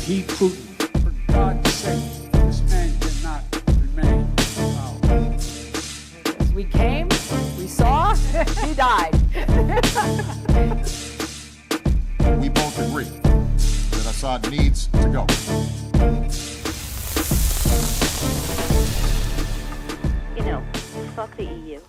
He, Putin, for God's sake, this man cannot remain in power. Yes, we came, we saw, he died. We both agree that Assad needs to go. You know, fuck the EU.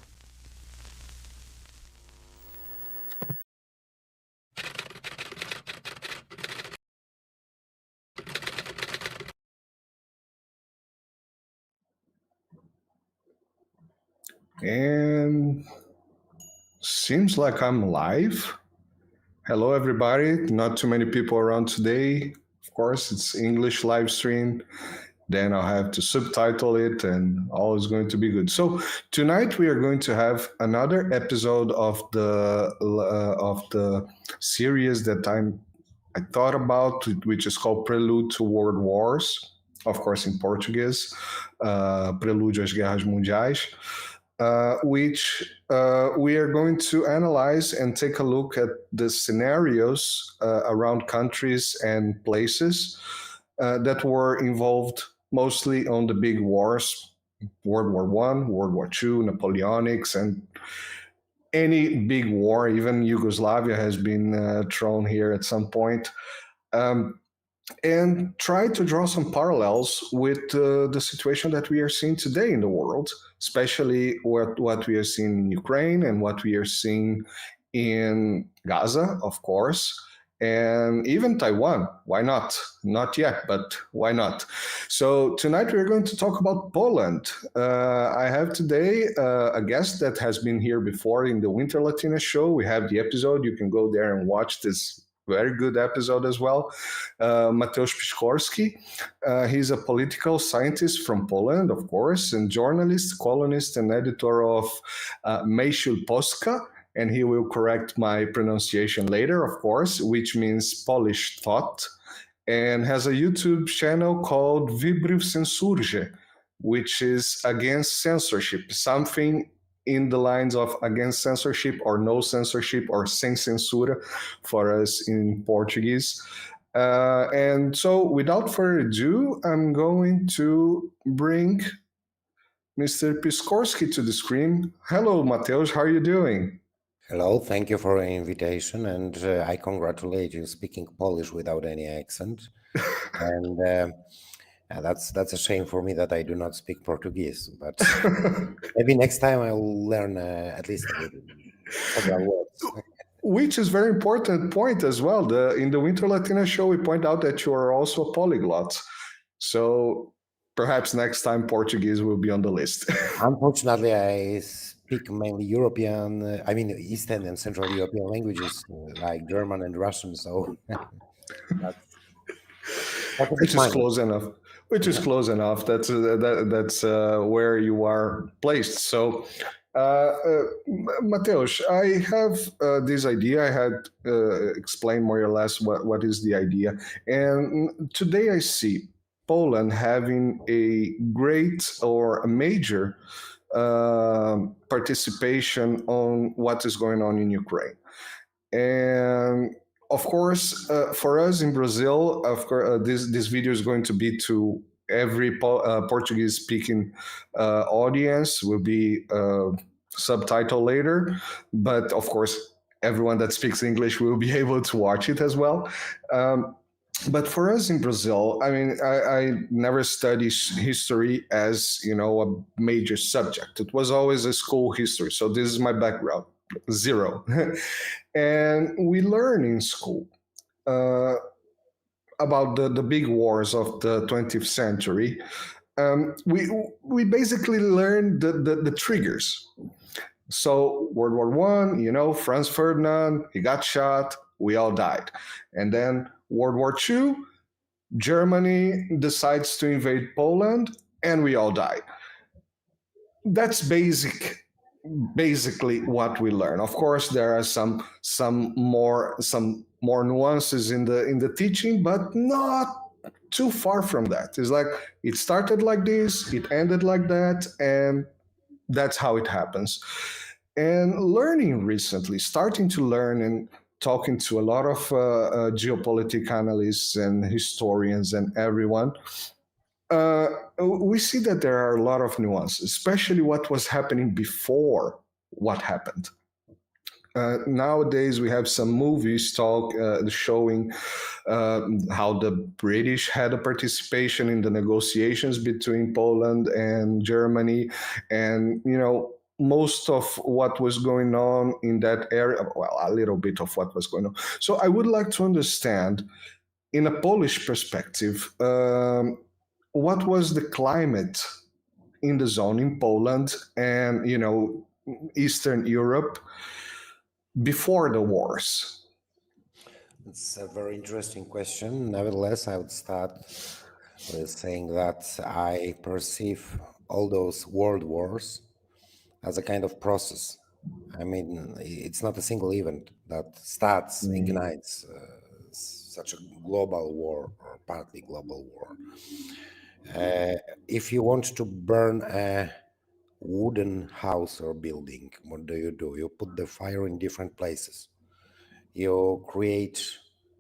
And seems like I'm live. Hello, everybody. Not too many people around today. Of course, it's English live stream. Then I'll have to subtitle it and all is going to be good. So tonight we are going to have another episode of the series that I thought about, which is called Prelúdio to World Wars. Of course, in Portuguese, Prelúdio às Guerras Mundiais. Which we are going to analyze and take a look at the scenarios around countries and places that were involved mostly on the big wars, World War I, World War II, Napoleonics, and any big war, even Yugoslavia has been thrown here at some point. And try to draw some parallels with the situation that we are seeing today in the world, especially what we are seeing in Ukraine and what we are seeing in Gaza, of course, and even Taiwan. Why not? Not yet, but why not? So tonight we're going to talk about Poland. I have today a guest that has been here before in the Winter Latina show. We have the episode. You can go there and watch this very good episode as well. Mateusz Piskorski. He's a political scientist from Poland, of course, and journalist, columnist, and editor of Myśl Polska. And he will correct my pronunciation later, of course, which means Polish thought, and has a YouTube channel called Wbrew Censurze, which is against censorship, something in the lines of against censorship or no censorship or sem censura for us in Portuguese. And so without further ado, I'm going to bring Mr. Piskorski to the screen. Hello, Mateusz, how are you doing? Hello, thank you for the invitation, and I congratulate you speaking Polish without any accent. And that's a shame for me that I do not speak Portuguese, but maybe next time I will learn at least several words. Which is very important point as well. In the Winter Latina show, we point out that you are also a polyglot. So perhaps next time Portuguese will be on the list. Unfortunately, I speak mainly Eastern and Central European languages like German and Russian. So which is close enough. Which is close enough. That's where you are placed. So, Mateusz, I have this idea. I had explained more or less what is the idea. And today I see Poland having a great or a major participation on what is going on in Ukraine. And of course, for us in Brazil, of course, this video is going to be to every Portuguese-speaking audience. Will be subtitled later, but of course, everyone that speaks English will be able to watch it as well. But for us in Brazil, I mean, I never studied history as a major subject. It was always a school history, so this is my background. Zero. And we learn in school about the big wars of the 20th century. We basically learn the triggers. So World War I, Franz Ferdinand, he got shot, we all died. And then World War II, Germany decides to invade Poland, and we all died. That's basically what we learn. Of course, there are some more nuances in the teaching, but not too far from that. It's like it started like this, it ended like that, and that's how it happens. And learning recently, starting to learn and talking to a lot of geopolitical analysts and historians and everyone, we see that there are a lot of nuances, especially what was happening before what happened. Nowadays, we have some movies showing how the British had a participation in the negotiations between Poland and Germany, and most of what was going on in that area. Well, a little bit of what was going on. So I would like to understand, in a Polish perspective, what was the climate in the zone in Poland and Eastern Europe before the wars? It's a very interesting question. Nevertheless, I would start with saying that I perceive all those world wars as a kind of process. I mean, it's not a single event that starts, ignites such a global war or partly global war. If you want to burn a wooden house or building, what do? You put the fire in different places. You create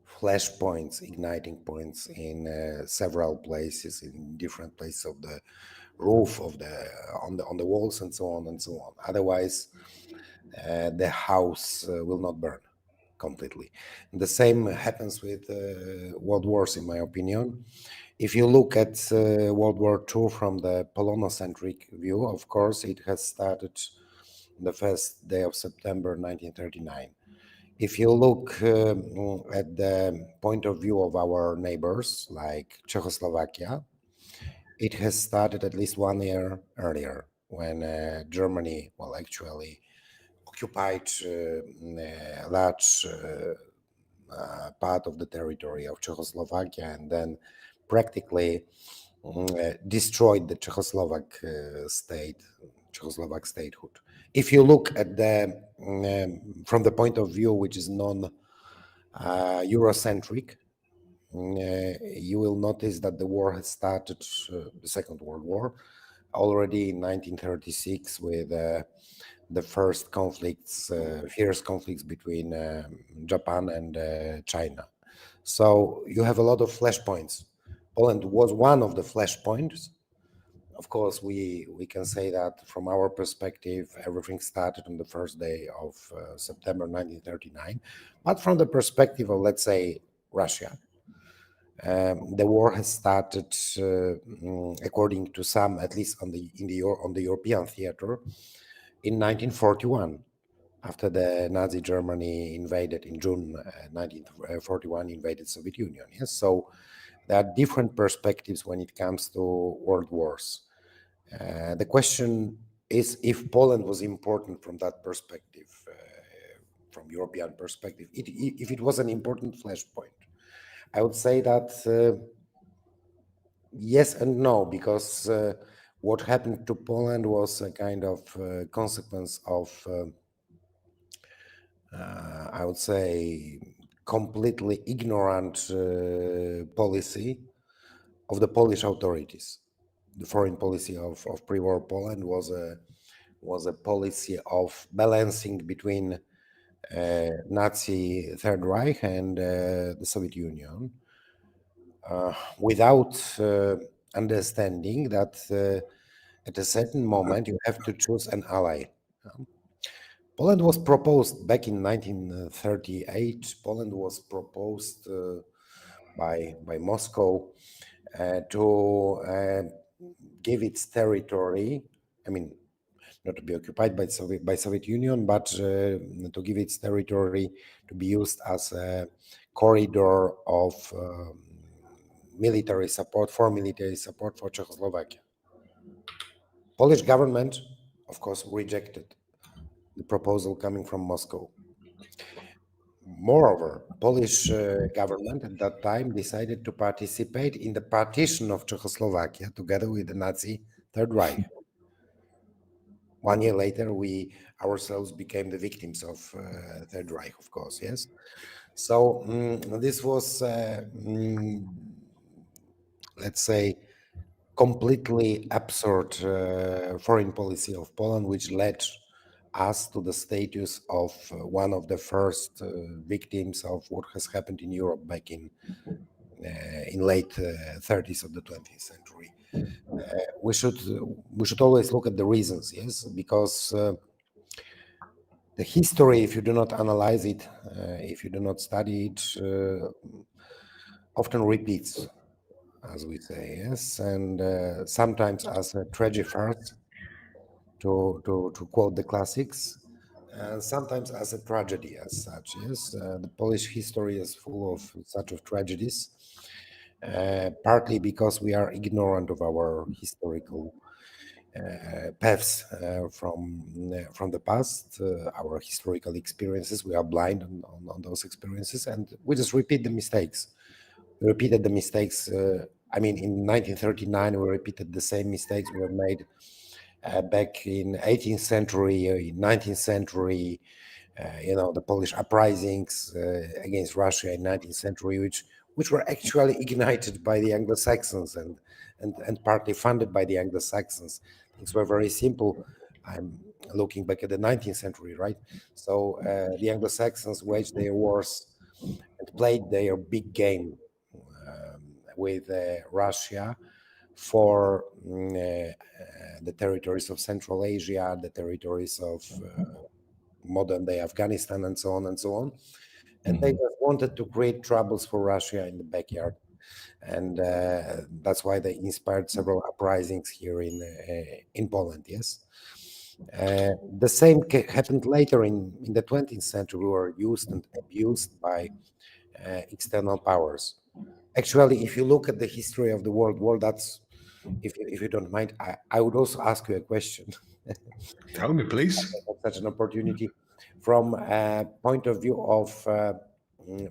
flash points, igniting points in several places, in different places of the roof, on the walls, and so on and so on. Otherwise, the house will not burn completely. And the same happens with world wars, in my opinion. If you look at World War II from the Polonocentric view, of course, it has started the first day of September 1939. If you look at the point of view of our neighbors, like Czechoslovakia, it has started at least 1 year earlier, when Germany, actually occupied a large part of the territory of Czechoslovakia, and then practically destroyed the Czechoslovak statehood. If you look at from the point of view which is non-Eurocentric, you will notice that the war has started, the Second World War, already in 1936 with the first conflicts, fierce conflicts between Japan and China. So you have a lot of flashpoints. Poland was one of the flashpoints. Of course, we can say that from our perspective, everything started on the first day of September 1939. But from the perspective of, let's say, Russia, the war has started, according to some, at least on the European theater, in 1941, after the Nazi Germany invaded in June 1941, invaded Soviet Union. Yes, so there are different perspectives when it comes to world wars. The question is if Poland was important from that perspective, from European perspective, if it was an important flashpoint. I would say that yes and no, because what happened to Poland was a kind of consequence of, I would say, completely ignorant policy of the Polish authorities. The foreign policy of pre-war Poland was a policy of balancing between Nazi Third Reich and the Soviet Union, without understanding that at a certain moment you have to choose an ally. Poland was proposed back in 1938. Poland was proposed by Moscow to give its territory, I mean, not to be occupied by Soviet Union, but to give its territory to be used as a corridor of military support for Czechoslovakia. Polish government, of course, rejected the proposal coming from Moscow. Moreover, Polish government at that time decided to participate in the partition of Czechoslovakia together with the Nazi Third Reich. 1 year later, we ourselves became the victims of Third Reich, of course, yes. So this was, let's say, completely absurd foreign policy of Poland, which led us to the status of one of the first victims of what has happened in Europe back in late 30s of the 20th century. We should always look at the reasons, yes, because the history, if you do not analyze it, if you do not study it, often repeats, as we say, yes, and sometimes as a tragic farce, to quote the classics, and sometimes as a tragedy as such, yes. The Polish history is full of such of tragedies, partly because we are ignorant of our historical paths from the past, our historical experiences. We are blind on those experiences, and we just repeat the mistakes. We repeated the mistakes. I mean, in 1939, we repeated the same mistakes we were made back in 18th century, in 19th century. The Polish uprisings against Russia in 19th century, which were actually ignited by the Anglo-Saxons and partly funded by the Anglo-Saxons. Things were very simple. I'm looking back at the 19th century, right? So the Anglo-Saxons waged their wars and played their big game with Russia for the territories of Central Asia, the territories of modern-day Afghanistan, and so on and so on. And they just wanted to create troubles for Russia in the backyard. And that's why they inspired several uprisings here in Poland, yes. The same happened later in the 20th century. We were used and abused by external powers. Actually, if you look at the history of the World War, that's, if you don't mind, I would also ask you a question. Tell me, please. Such an opportunity from a point of view of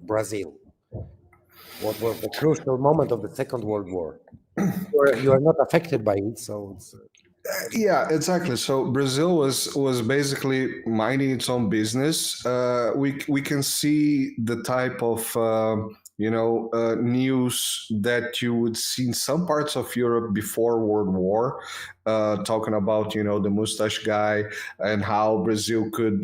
Brazil. What was the crucial moment of the Second World War? You are not affected by it, so it's... Yeah, exactly. So Brazil was basically minding its own business. We can see the type of news that you would see in some parts of Europe before World War, talking about the mustache guy and how Brazil could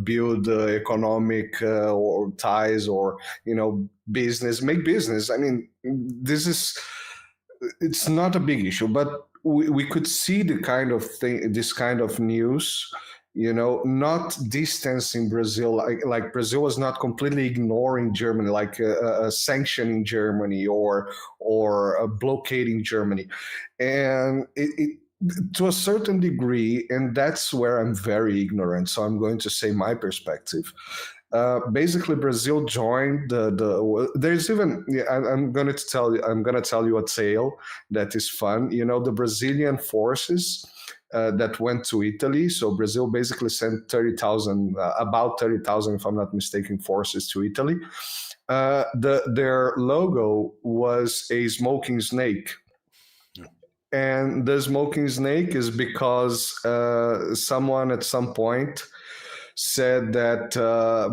build economic or ties or make business. I mean, it's not a big issue, but we could see the kind of thing, this kind of news, not distancing Brazil, like Brazil was not completely ignoring Germany, like sanctioning Germany or blockading Germany, and it to a certain degree, and that's where I'm very ignorant. So I'm going to say my perspective. Basically, Brazil joined there's even I'm gonna tell you a tale that is fun. The Brazilian forces that went to Italy. So Brazil basically sent 30,000, about 30,000, if I'm not mistaken, forces to Italy. Their logo was a smoking snake. And the smoking snake is because someone at some point said that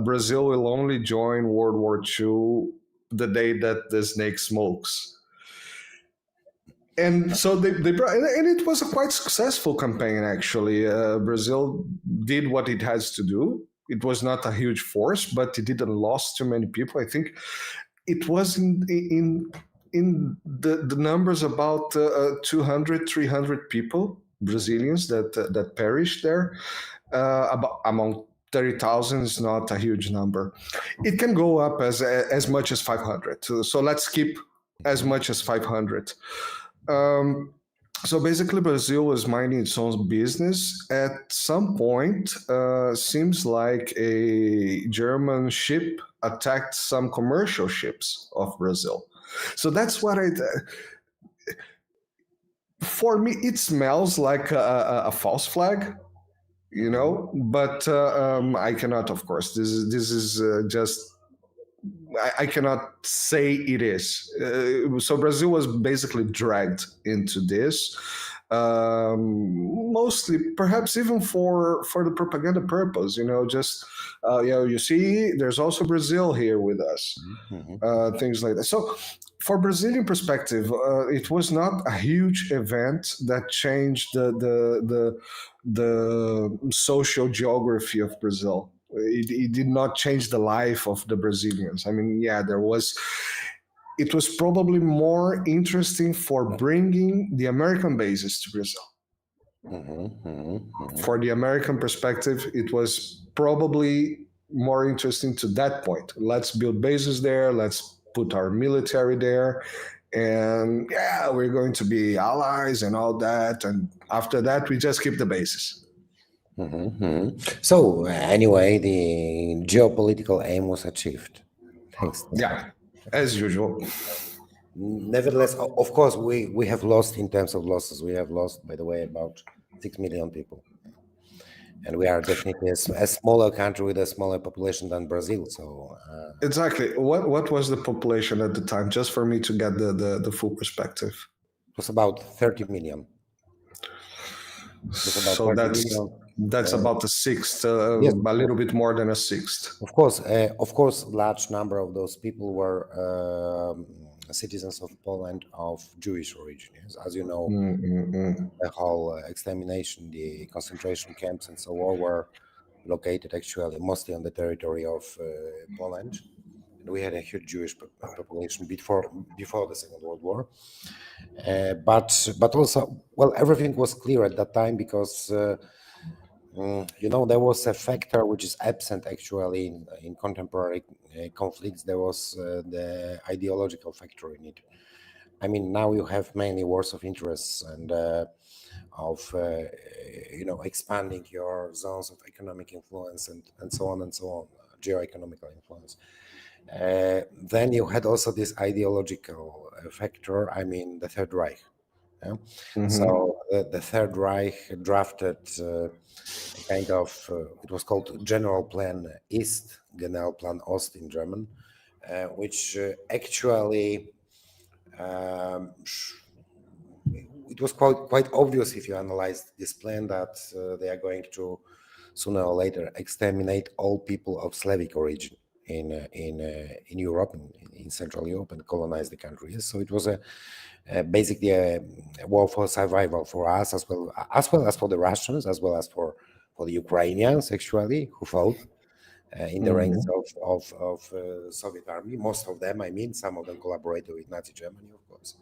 Brazil will only join World War II the day that the snake smokes. And so they brought, and it was a quite successful campaign, actually. Brazil did what it has to do. It was not a huge force, but it didn't lose too many people. I think it was in the numbers about 200, 300 people, Brazilians that perished there. Among 30,000 is not a huge number. It can go up as much as 500. So let's keep as much as 500. So basically, Brazil was minding its own business. At some point, seems like a German ship attacked some commercial ships of Brazil. So that's what for me, it smells like a false flag. But I cannot, of course. This is just, I cannot say it is. So Brazil was basically dragged into this. mostly perhaps even for the propaganda purpose, just you see there's also Brazil here with us, things like that. So for Brazilian perspective, it was not a huge event that changed the social geography of Brazil. It did not change the life of the Brazilians. I mean, yeah, it was probably more interesting for bringing the American bases to Brazil. For the American perspective, it was probably more interesting to that point. Let's build bases there. Let's put our military there. And yeah, we're going to be allies and all that. And after that, we just keep the bases. So anyway, the geopolitical aim was achieved. Thanks. Yeah, as usual. Nevertheless, of course, we have lost in terms of losses. We have lost, by the way, about 6 million people. And we are definitely a smaller country with a smaller population than Brazil. So exactly. What was the population at the time, just for me to get the full perspective? It was about 30 million. So that's about a sixth, yes, a little bit more than a sixth. Of course, large number of those people were citizens of Poland of Jewish origin. Yes? As you know, the whole extermination, the concentration camps and so on were located actually mostly on the territory of Poland. And we had a huge Jewish population before the Second World War. But also, well, everything was clear at that time because there was a factor which is absent actually in contemporary conflicts. There was the ideological factor in it. I mean, now you have mainly wars of interests and of expanding your zones of economic influence and so on, geo-economical influence. Then you had also this ideological factor. I mean, the Third Reich. Yeah? So the Third Reich drafted kind of, it was called General Plan East, Generalplan Ost in German, which actually, it was quite obvious if you analyze this plan that they are going to sooner or later exterminate all people of Slavic origin in Europe, in Central Europe, and colonize the country. So it was basically a war for survival for us, as well as for the Russians, as well as for the Ukrainians, actually, who fought in the ranks of Soviet army. Most of them, I mean, some of them collaborated with Nazi Germany, of course.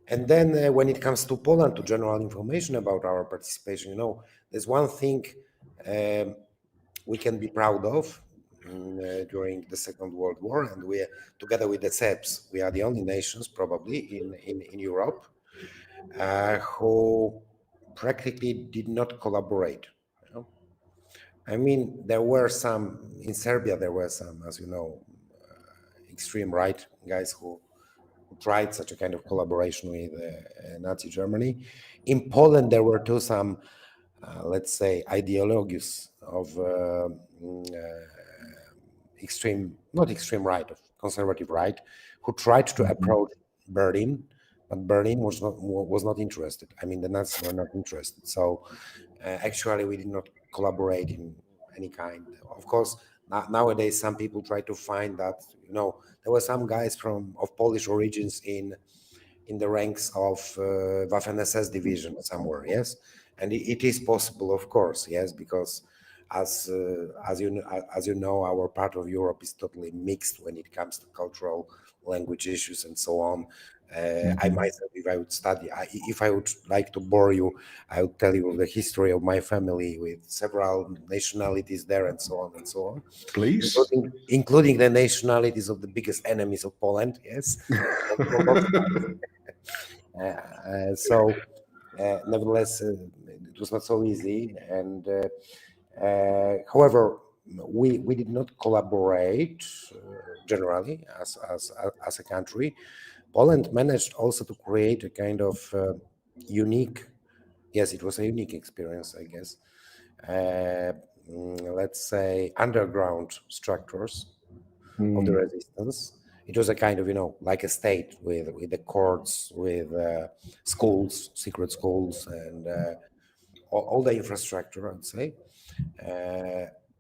And then when it comes to Poland, to general information about our participation, there's one thing we can be proud of during the Second World War, and we, together with the Serbs, we are the only nations probably in Europe who practically did not collaborate. I mean, there were some in Serbia. There were some, as you know, extreme right guys who tried such a kind of collaboration with Nazi Germany. In Poland, there were too some, let's say, ideologues of not extreme right, of conservative right, who tried to approach Berlin, but Berlin was not interested. I mean, the Nazis were not interested. So actually, we did not collaborate in any kind. Of course, nowadays some people try to find that there were some guys of Polish origins in the ranks of Waffen-SS division somewhere. Yes, and it is possible, of course. Yes, because as you know, our part of Europe is totally mixed when it comes to cultural, language issues and so on. I myself, if I would like to bore you, I would tell you the history of my family with several nationalities there and so on and so on. Please, including the nationalities of the biggest enemies of Poland. Yes. So, nevertheless, it was not so easy, and however, we did not collaborate generally as a country. Poland managed also to create a kind of unique, yes, it was a unique experience, I guess. Let's say underground structures of the resistance. it was a kind of, like a state with the courts, with schools, secret schools, and all the infrastructure, I'd say.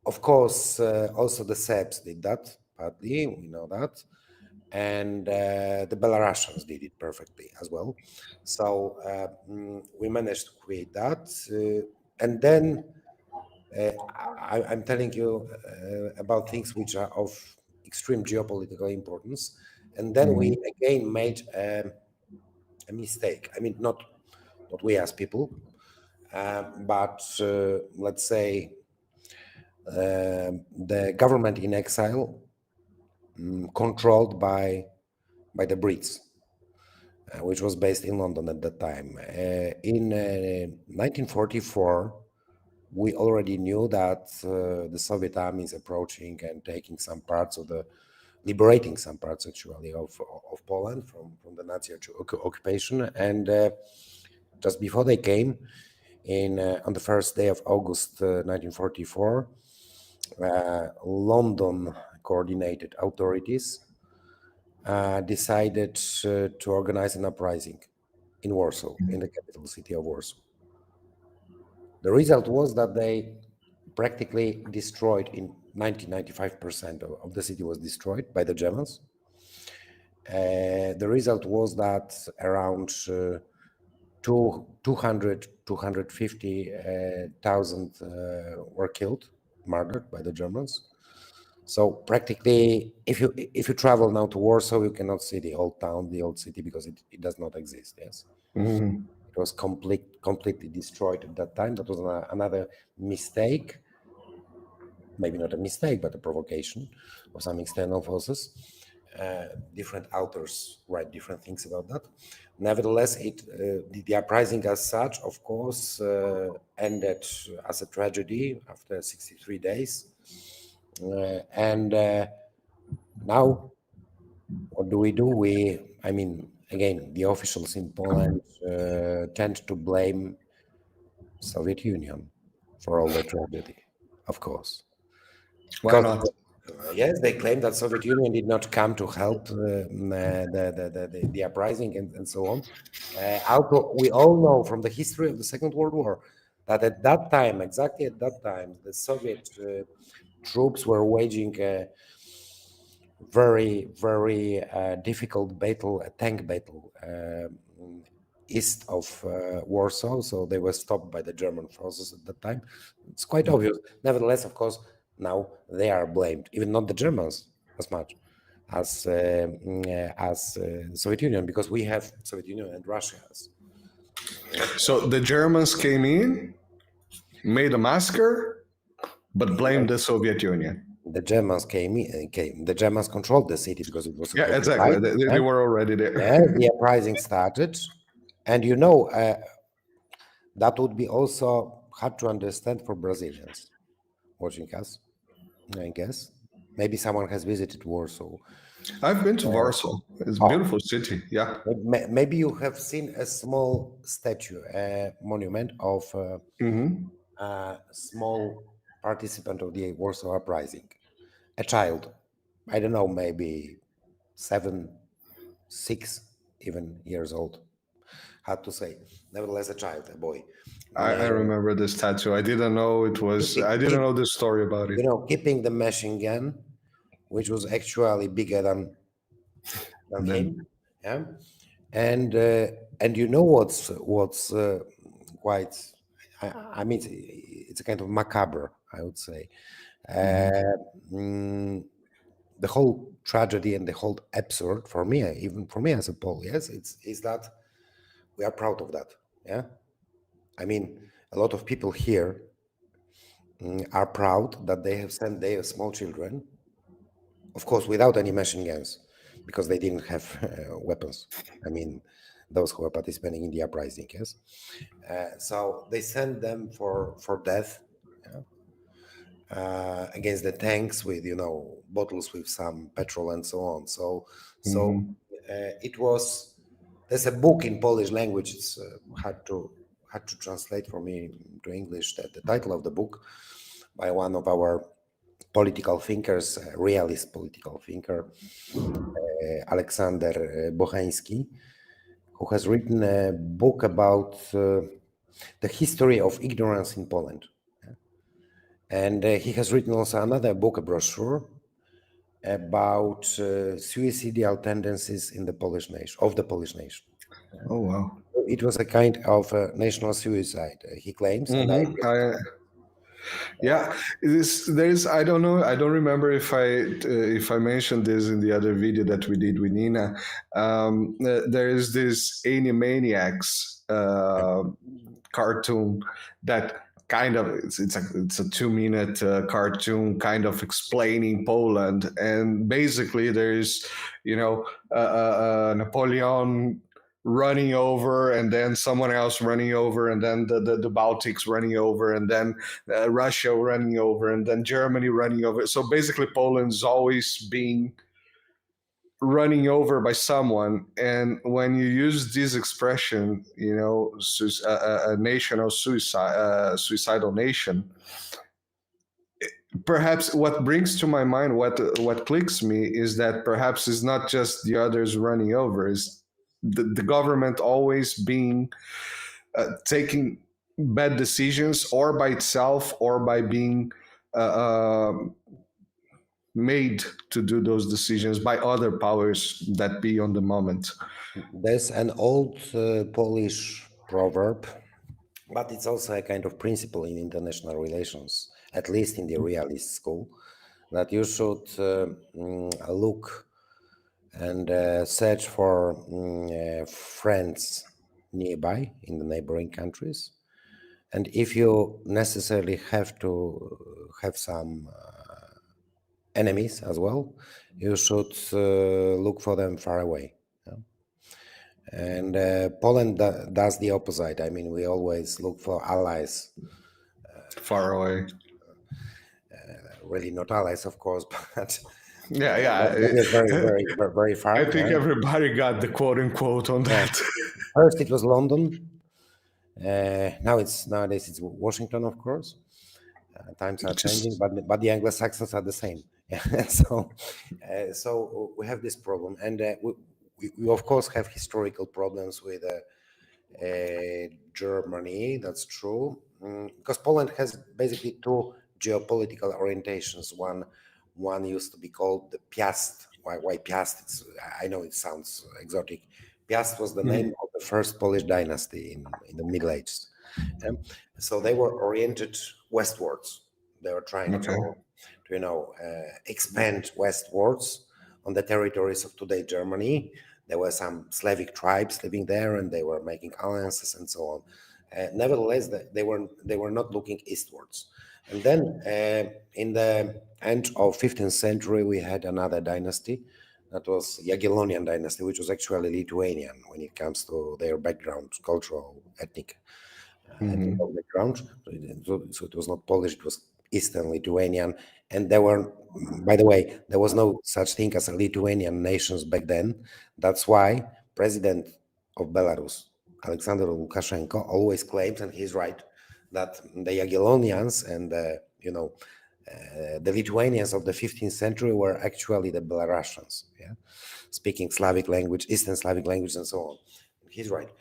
Of course, also the Serbs did that, partly, we know that. And the Belarusians did it perfectly as well. So we managed to create that. And then I'm telling you about things which are of extreme geopolitical importance. And then we again made a mistake. I mean, not we as people, but let's say the government in exile, controlled by the Brits, which was based in London at that time. In 1944, we already knew that the Soviet army is approaching and taking some parts of liberating some parts actually of Poland from the Nazi occupation. And just before they came, on the first day of August 1944, London coordinated authorities decided to organize an uprising in Warsaw, in the capital city of Warsaw. The result was that they practically destroyed, in 95% of the city was destroyed by the Germans. The result was that around 250,000 were killed, murdered by the Germans. So practically, if you travel now to Warsaw, you cannot see the old town, the old city, because it does not exist. Yes, It was completely destroyed at that time. That was another mistake, maybe not a mistake, but a provocation of some external forces. Different authors write different things about that. Nevertheless, the uprising as such, of course, ended as a tragedy after 63 days. And now, what do? Again, the officials in Poland tend to blame Soviet Union for all the tragedy, of course. Why not? Yes, they claim that Soviet Union did not come to help the uprising and so on. We all know from the history of the Second World War that at that time, exactly at that time, the Soviet troops were waging a very, very difficult battle, a tank battle, east of Warsaw. So they were stopped by the German forces at that time. It's quite obvious. Nevertheless, of course, now they are blamed, even not the Germans as much as Soviet Union, because we have Soviet Union and Russia. So the Germans came in, made a massacre, but blamed the Soviet Union. The Germans came. The Germans controlled the city because it was exactly. They were already there. The uprising started, and that would be also hard to understand for Brazilians watching us, I guess. Maybe someone has visited Warsaw. I've been to Warsaw. It's a beautiful city. Yeah. Maybe you have seen a small statue, a monument of a small participant of the Warsaw Uprising, a child. I don't know, maybe 7, 6, even years old. Hard to say. Nevertheless, a child, a boy. I remember this statue. I didn't know it was. I didn't know the story about it. Keeping the machine gun, which was actually bigger than him. Yeah, and what's quite. It's a kind of macabre, I would say. The whole tragedy and the whole absurd for me, even for me as a Pole, yes, is that we are proud of that. Yeah, a lot of people here are proud that they have sent their small children, of course, without any machine guns, because they didn't have weapons. Those who are participating in the uprising, yes. So they sent them for death, against the tanks with bottles with some petrol and so on. So it was. There's a book in Polish language. It's hard to translate for me to English. The title of the book by one of our political thinkers, realist political thinker, Aleksander Bocheński, who has written a book about the history of ignorance in Poland. And he has written also another book, a brochure, about suicidal tendencies in the Polish nation, of the Polish nation. Oh wow! It was a kind of national suicide, he claims. And Yeah, there's I don't know, I don't remember if I mentioned this in the other video that we did with Nina. There is this Animaniacs cartoon that kind of it's a 2-minute cartoon kind of explaining Poland, and basically there's Napoleon running over, and then someone else running over, and then the Baltics running over, and then Russia running over, and then Germany running over. So basically Poland's always being running over by someone. And when you use this expression, a national suicidal nation, perhaps what brings to my mind, what clicks me, is that perhaps it's not just the others running over, is the government always being taking bad decisions, or by itself, or by being made to do those decisions by other powers that be on the moment. There's an old Polish proverb, but it's also a kind of principle in international relations, at least in the realist school, that you should look and search for friends nearby in the neighboring countries. And if you necessarily have to have some enemies as well, you should look for them far away. And Poland does the opposite. I mean, we always look for allies far away. Really not allies, of course, but yeah. Very, very, very far. I think everybody got the quote unquote on that. First it was London. Nowadays it's Washington, of course. Times are changing, but the Anglo-Saxons are the same. So we have this problem, and we of course have historical problems with Germany. That's true, because Poland has basically two geopolitical orientations. One used to be called the Piast. Why Piast? I know it sounds exotic. Piast was the name of the first Polish dynasty in the Middle Ages. So they were oriented westwards. They were trying to expand westwards on the territories of today Germany. There were some Slavic tribes living there, and they were making alliances and so on. Nevertheless, they were not looking eastwards. And then in the end of 15th century, we had another dynasty. That was Jagiellonian dynasty, which was actually Lithuanian when it comes to their background, cultural, ethnic background. So it was not Polish, it was Eastern Lithuanian. And there were, by the way, there was no such thing as a Lithuanian nations back then. That's why President of Belarus, Alexander Lukashenko, always claims, and he's right, that the Jagiellonians and the Lithuanians of the 15th century were actually the Belarusians, speaking Slavic language, Eastern Slavic language, and so on. He's right.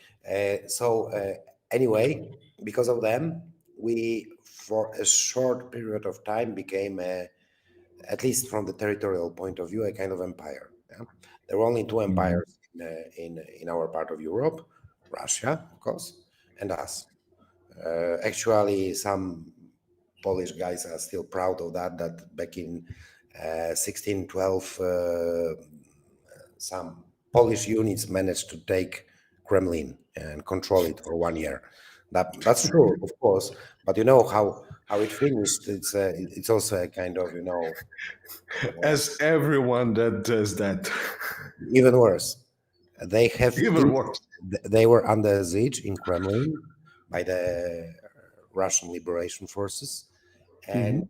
Anyway, because of them, we, for a short period of time, became, at least from the territorial point of view, a kind of empire. There were only two empires in our part of Europe: Russia, of course, and us. Actually, some Polish guys are still proud of that back in 1612, some Polish units managed to take Kremlin and control it for 1 year. That's true, of course, but you know how it finished. It's also a kind of as everyone that does that. Even worse. They have even worse. They were under siege in Kremlin by the Russian Liberation Forces, and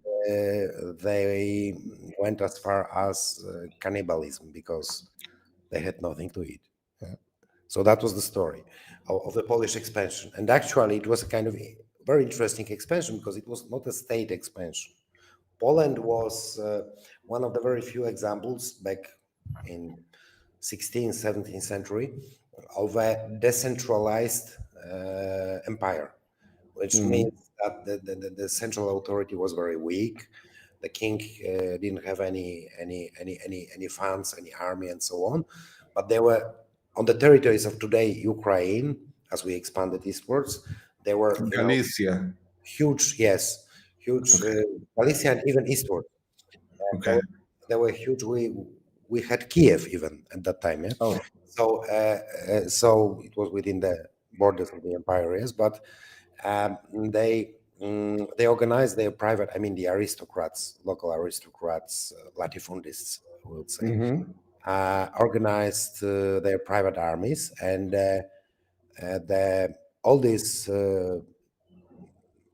they went as far as cannibalism because they had nothing to eat. So that was the story of the Polish expansion. And actually, it was a kind of very interesting expansion because it was not a state expansion. Poland was one of the very few examples back in 16th, 17th century of a decentralized empire, which means that the central authority was very weak. The king didn't have any funds, any army, and so on. But they were on the territories of today Ukraine, as we expanded eastwards. There were Galicia. Huge Galicia and even eastward. Okay. They were huge. We had Kiev even at that time. Yeah? Oh. So it was within the borders of the empire, yes. But they organized their private. I mean, the aristocrats, local aristocrats, latifundists, I would say, organized their private armies, and all this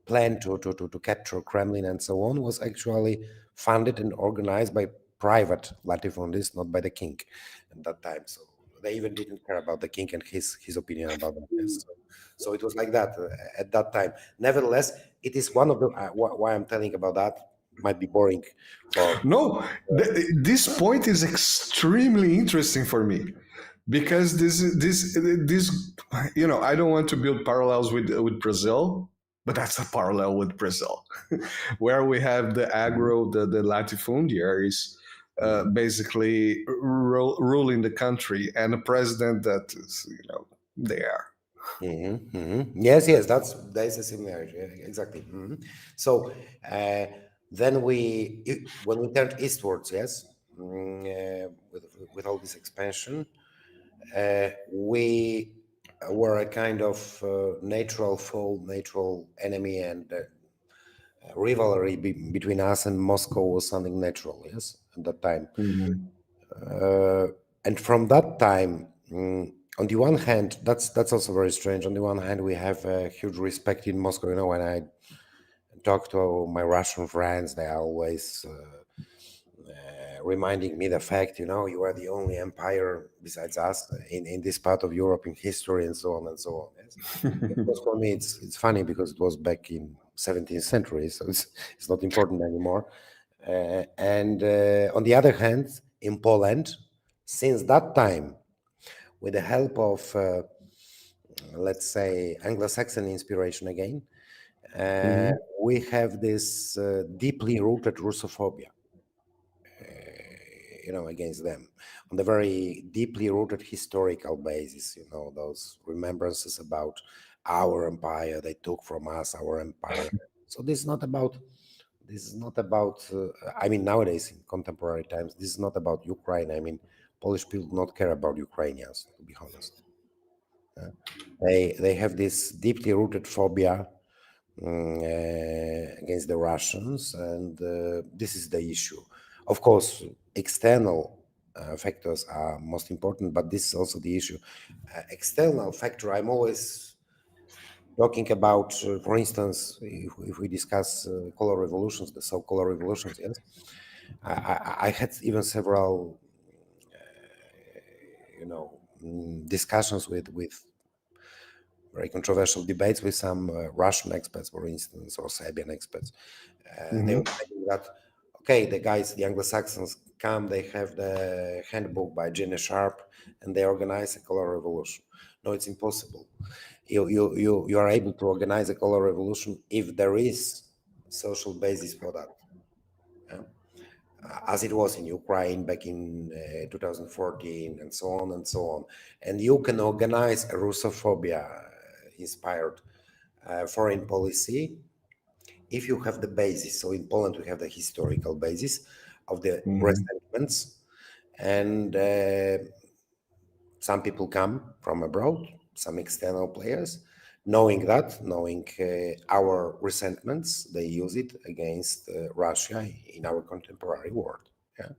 plan to capture Kremlin and so on was actually funded and organized by private latifundists, not by the king at that time. So they even didn't care about the king and his opinion about that. Yes. So it was like that at that time. Nevertheless, it is one of the why I'm telling about that might be boring. No, this point is extremely interesting for me, because this I don't want to build parallels with Brazil, but that's a parallel with Brazil, where we have the latifundiaries basically ruling the country, and a president that is there. Yes, that's a similarity, exactly. So then when we turned eastwards, yes, with all this expansion, we were a kind of natural foe, natural enemy, and rivalry between us and Moscow was something natural, yes, at that time. And from that time, on the one hand, that's also very strange. On the one hand, we have a huge respect in Moscow. When I talk to my Russian friends, they are always reminding me the fact, you are the only empire besides us in this part of Europe in history, and so on and so on. Yes. Because for me, it's funny because it was back in 17th century, so it's not important anymore. And on the other hand, in Poland, since that time, with the help of, let's say, Anglo-Saxon inspiration again, we have this deeply rooted Russophobia, against them, on the very deeply rooted historical basis, those remembrances about our empire, they took from us our empire. So this is not about, I mean, nowadays in contemporary times, this is not about Ukraine. I mean, Polish people do not care about Ukrainians, to be honest. They have this deeply rooted phobia against the Russians, and this is the issue. Of course, external factors are most important, but this is also the issue. External factor, I'm always talking about, for instance, if we discuss color revolutions, the so-called revolutions, yes, I had even several, discussions with very controversial debates with some Russian experts, for instance, or Serbian experts. They were saying that, okay, the Anglo-Saxons come, they have the handbook by Jenny Sharp, and they organize a color revolution. No, it's impossible. You are able to organize a color revolution if there is social basis for that. As it was in Ukraine back in 2014, and so on and so on. And you can organize a Russophobia-inspired foreign policy if you have the basis. So in Poland, we have the historical basis of the resentments, and some people come from abroad, some external players, knowing our resentments, they use it against Russia in our contemporary world. Yeah,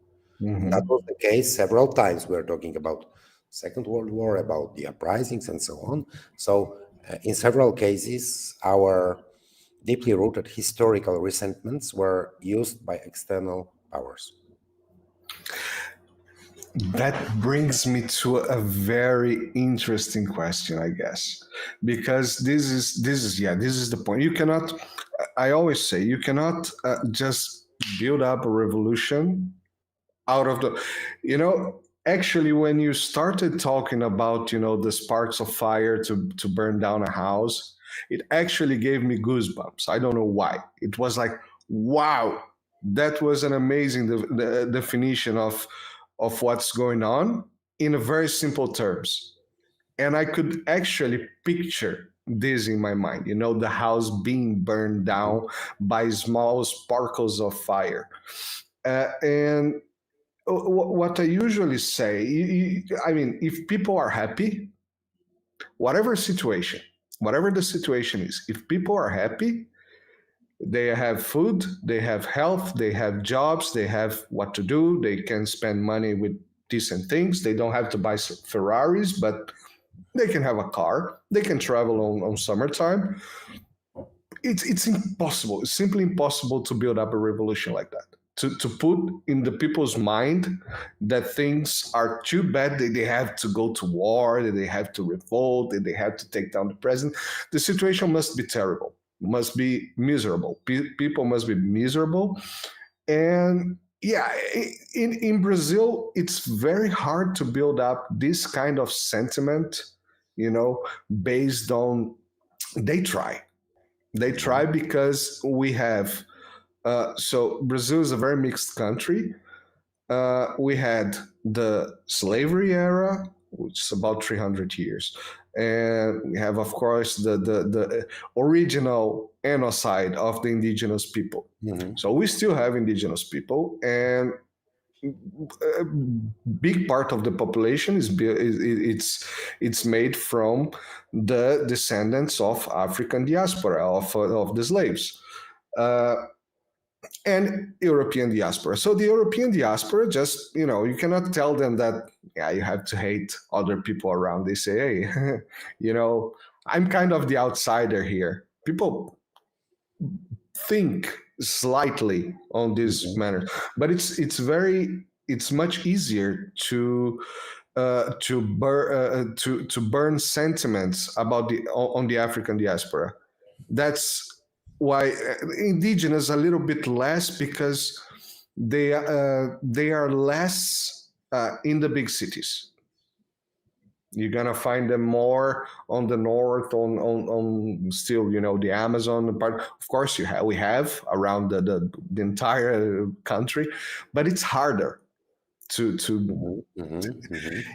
that was the case several times. We are talking about Second World War, about the uprisings, and so on. So in several cases, our deeply rooted historical resentments were used by external powers. That brings me to a very interesting question, I guess, because this is the point. You cannot. I always say you cannot just build up a revolution out of the, actually, when you started talking about, the sparks of fire to burn down a house, it actually gave me goosebumps. I don't know why. It was like, wow, that was an amazing the definition of what's going on in a very simple terms. And I could actually picture this in my mind, the house being burned down by small sparkles of fire. And what I usually say, I mean, if people are happy, whatever the situation is, if people are happy, they have food, they have health, they have jobs, they have what to do, they can spend money with decent things, they don't have to buy Ferraris, but they can have a car, they can travel on summertime. It's impossible. It's simply impossible to build up a revolution like that. To put in the people's mind that things are too bad, that they have to go to war, that they have to revolt, that they have to take down the president. The situation must be terrible, must be miserable. People must be miserable. And yeah, in Brazil, it's very hard to build up this kind of sentiment, based on, they try because we have, so Brazil is a very mixed country. We had the slavery era, which is about 300 years. And we have, of course, the original genocide of the indigenous people. Mm-hmm. So we still have indigenous people, and a big part of the population it's made from the descendants of African diaspora, of the slaves. And European diaspora. So the European diaspora, just, you cannot tell them that, you have to hate other people around. They say, hey, I'm kind of the outsider here. People think slightly on this manner, but it's much easier to burn sentiments on the African diaspora. That's why indigenous a little bit less, because they are less in the big cities. You're gonna find them more on the north, on still, the Amazon part. Of course, we have around the entire country, but it's harder to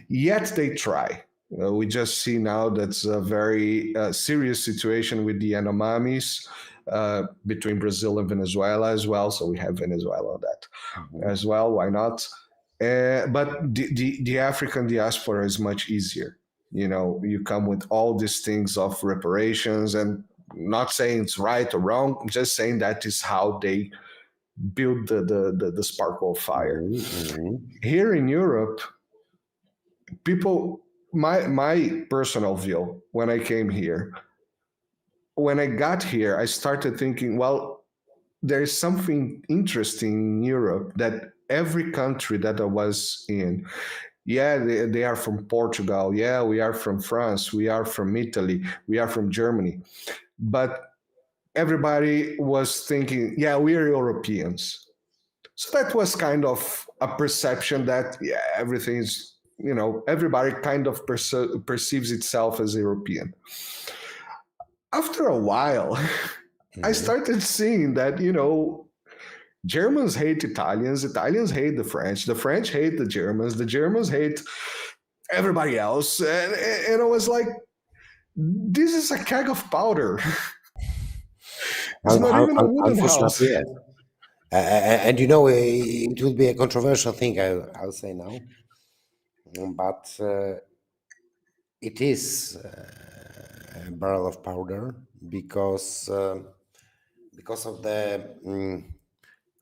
Yet they try. We just see now that's a very serious situation with the Yanomamis. Between Brazil and Venezuela as well, so we have Venezuela on that as well. Why not? But the African diaspora is much easier. You come with all these things of reparations, and not saying it's right or wrong. I'm just saying that is how they build the sparkle of fire. Mm-hmm. Here in Europe, people, my personal view when I came here. When I got here, I started thinking, well, there's something interesting in Europe that every country that I was in, they are from Portugal, we are from France, we are from Italy, we are from Germany. But everybody was thinking, we are Europeans. So that was kind of a perception that, everything is, everybody kind of perceives itself as European. After a while, I started seeing that, Germans hate Italians hate the French hate the Germans hate everybody else. And I was like, this is a keg of powder. It's not even a wooden house. Yeah. And it will be a controversial thing, I'll say now. But it is a barrel of powder because of the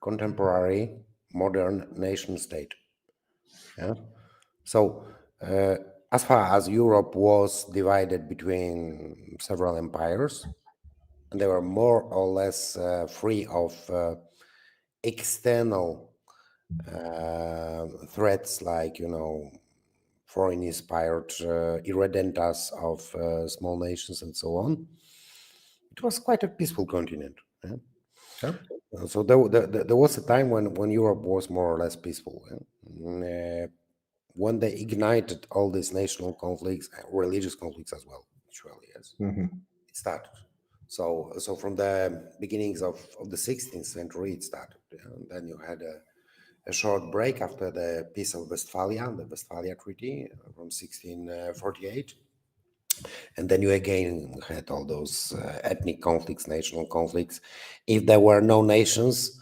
contemporary modern nation state. Yeah. So as far as Europe was divided between several empires, and they were more or less free of external threats like foreign-inspired irredentas of small nations and so on. It was quite a peaceful continent. Yeah? So there was a time when Europe was more or less peaceful. When they ignited all these national conflicts, religious conflicts as well, actually, yes, it started. So from the beginnings of the 16th century, it started. And then you had a short break after the Peace of Westphalia, the Westphalia Treaty from 1648. And then you again had all those ethnic conflicts, national conflicts. If there were no nations,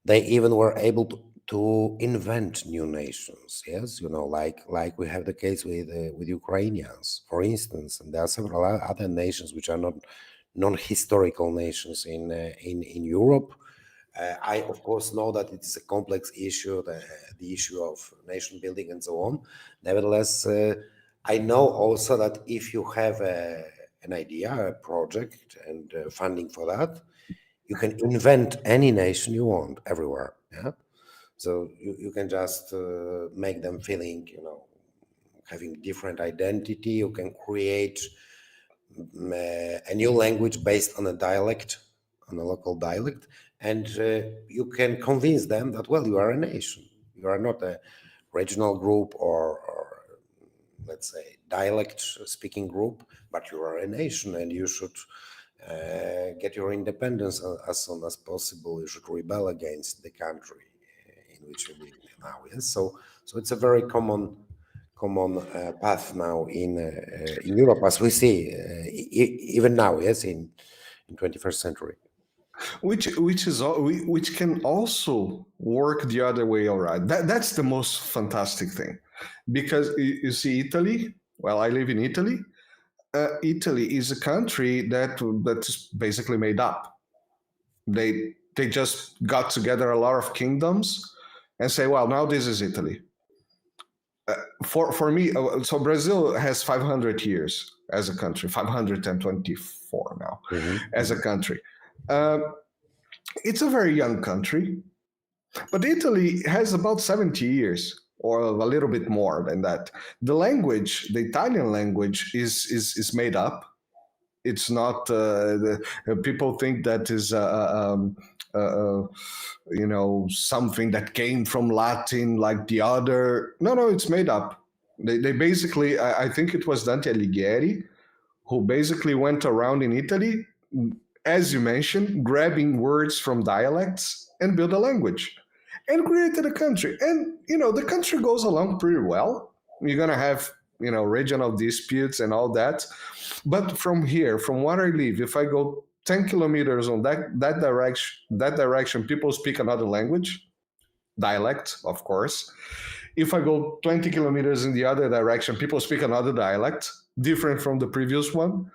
they even were able to invent new nations. Yes, like we have the case with Ukrainians, for instance, and there are several other nations which are not non-historical nations in Europe. I of course know that it's a complex issue, the issue of nation building and so on. Nevertheless, I know also that if you have an idea, a project, and funding for that, you can invent any nation you want everywhere. Yeah, so you can just make them feeling, having different identity. You can create a new language based on a dialect, on a local dialect, and you can convince them that, well, you are a nation. You are not a regional group or let's say dialect speaking group, but you are a nation and you should get your independence as soon as possible. You should rebel against the country in which you live now. Yes, so it's a very common path now in Europe, as we see even now. Yes, in 21st century. Which can also work the other way around. That's the most fantastic thing, because you see Italy. Well, I live in Italy. Italy is a country that's basically made up. They just got together a lot of kingdoms and say, well, now this is Italy. For me, so Brazil has 500 years as a country, 524 now as a country. It's a very young country, but Italy has about 70 years or a little bit more than that. The language, the Italian language, is made up. It's not. People think that is something that came from Latin like the other. No, it's made up. They basically, I think it was Dante Alighieri who basically went around in Italy, as you mentioned, grabbing words from dialects and build a language and created a country. And, the country goes along pretty well. You're going to have, regional disputes and all that. But from here, from where I live, if I go 10 kilometers on that direction, people speak another language, dialect, of course. If I go 20 kilometers in the other direction, people speak another dialect, different from the previous one.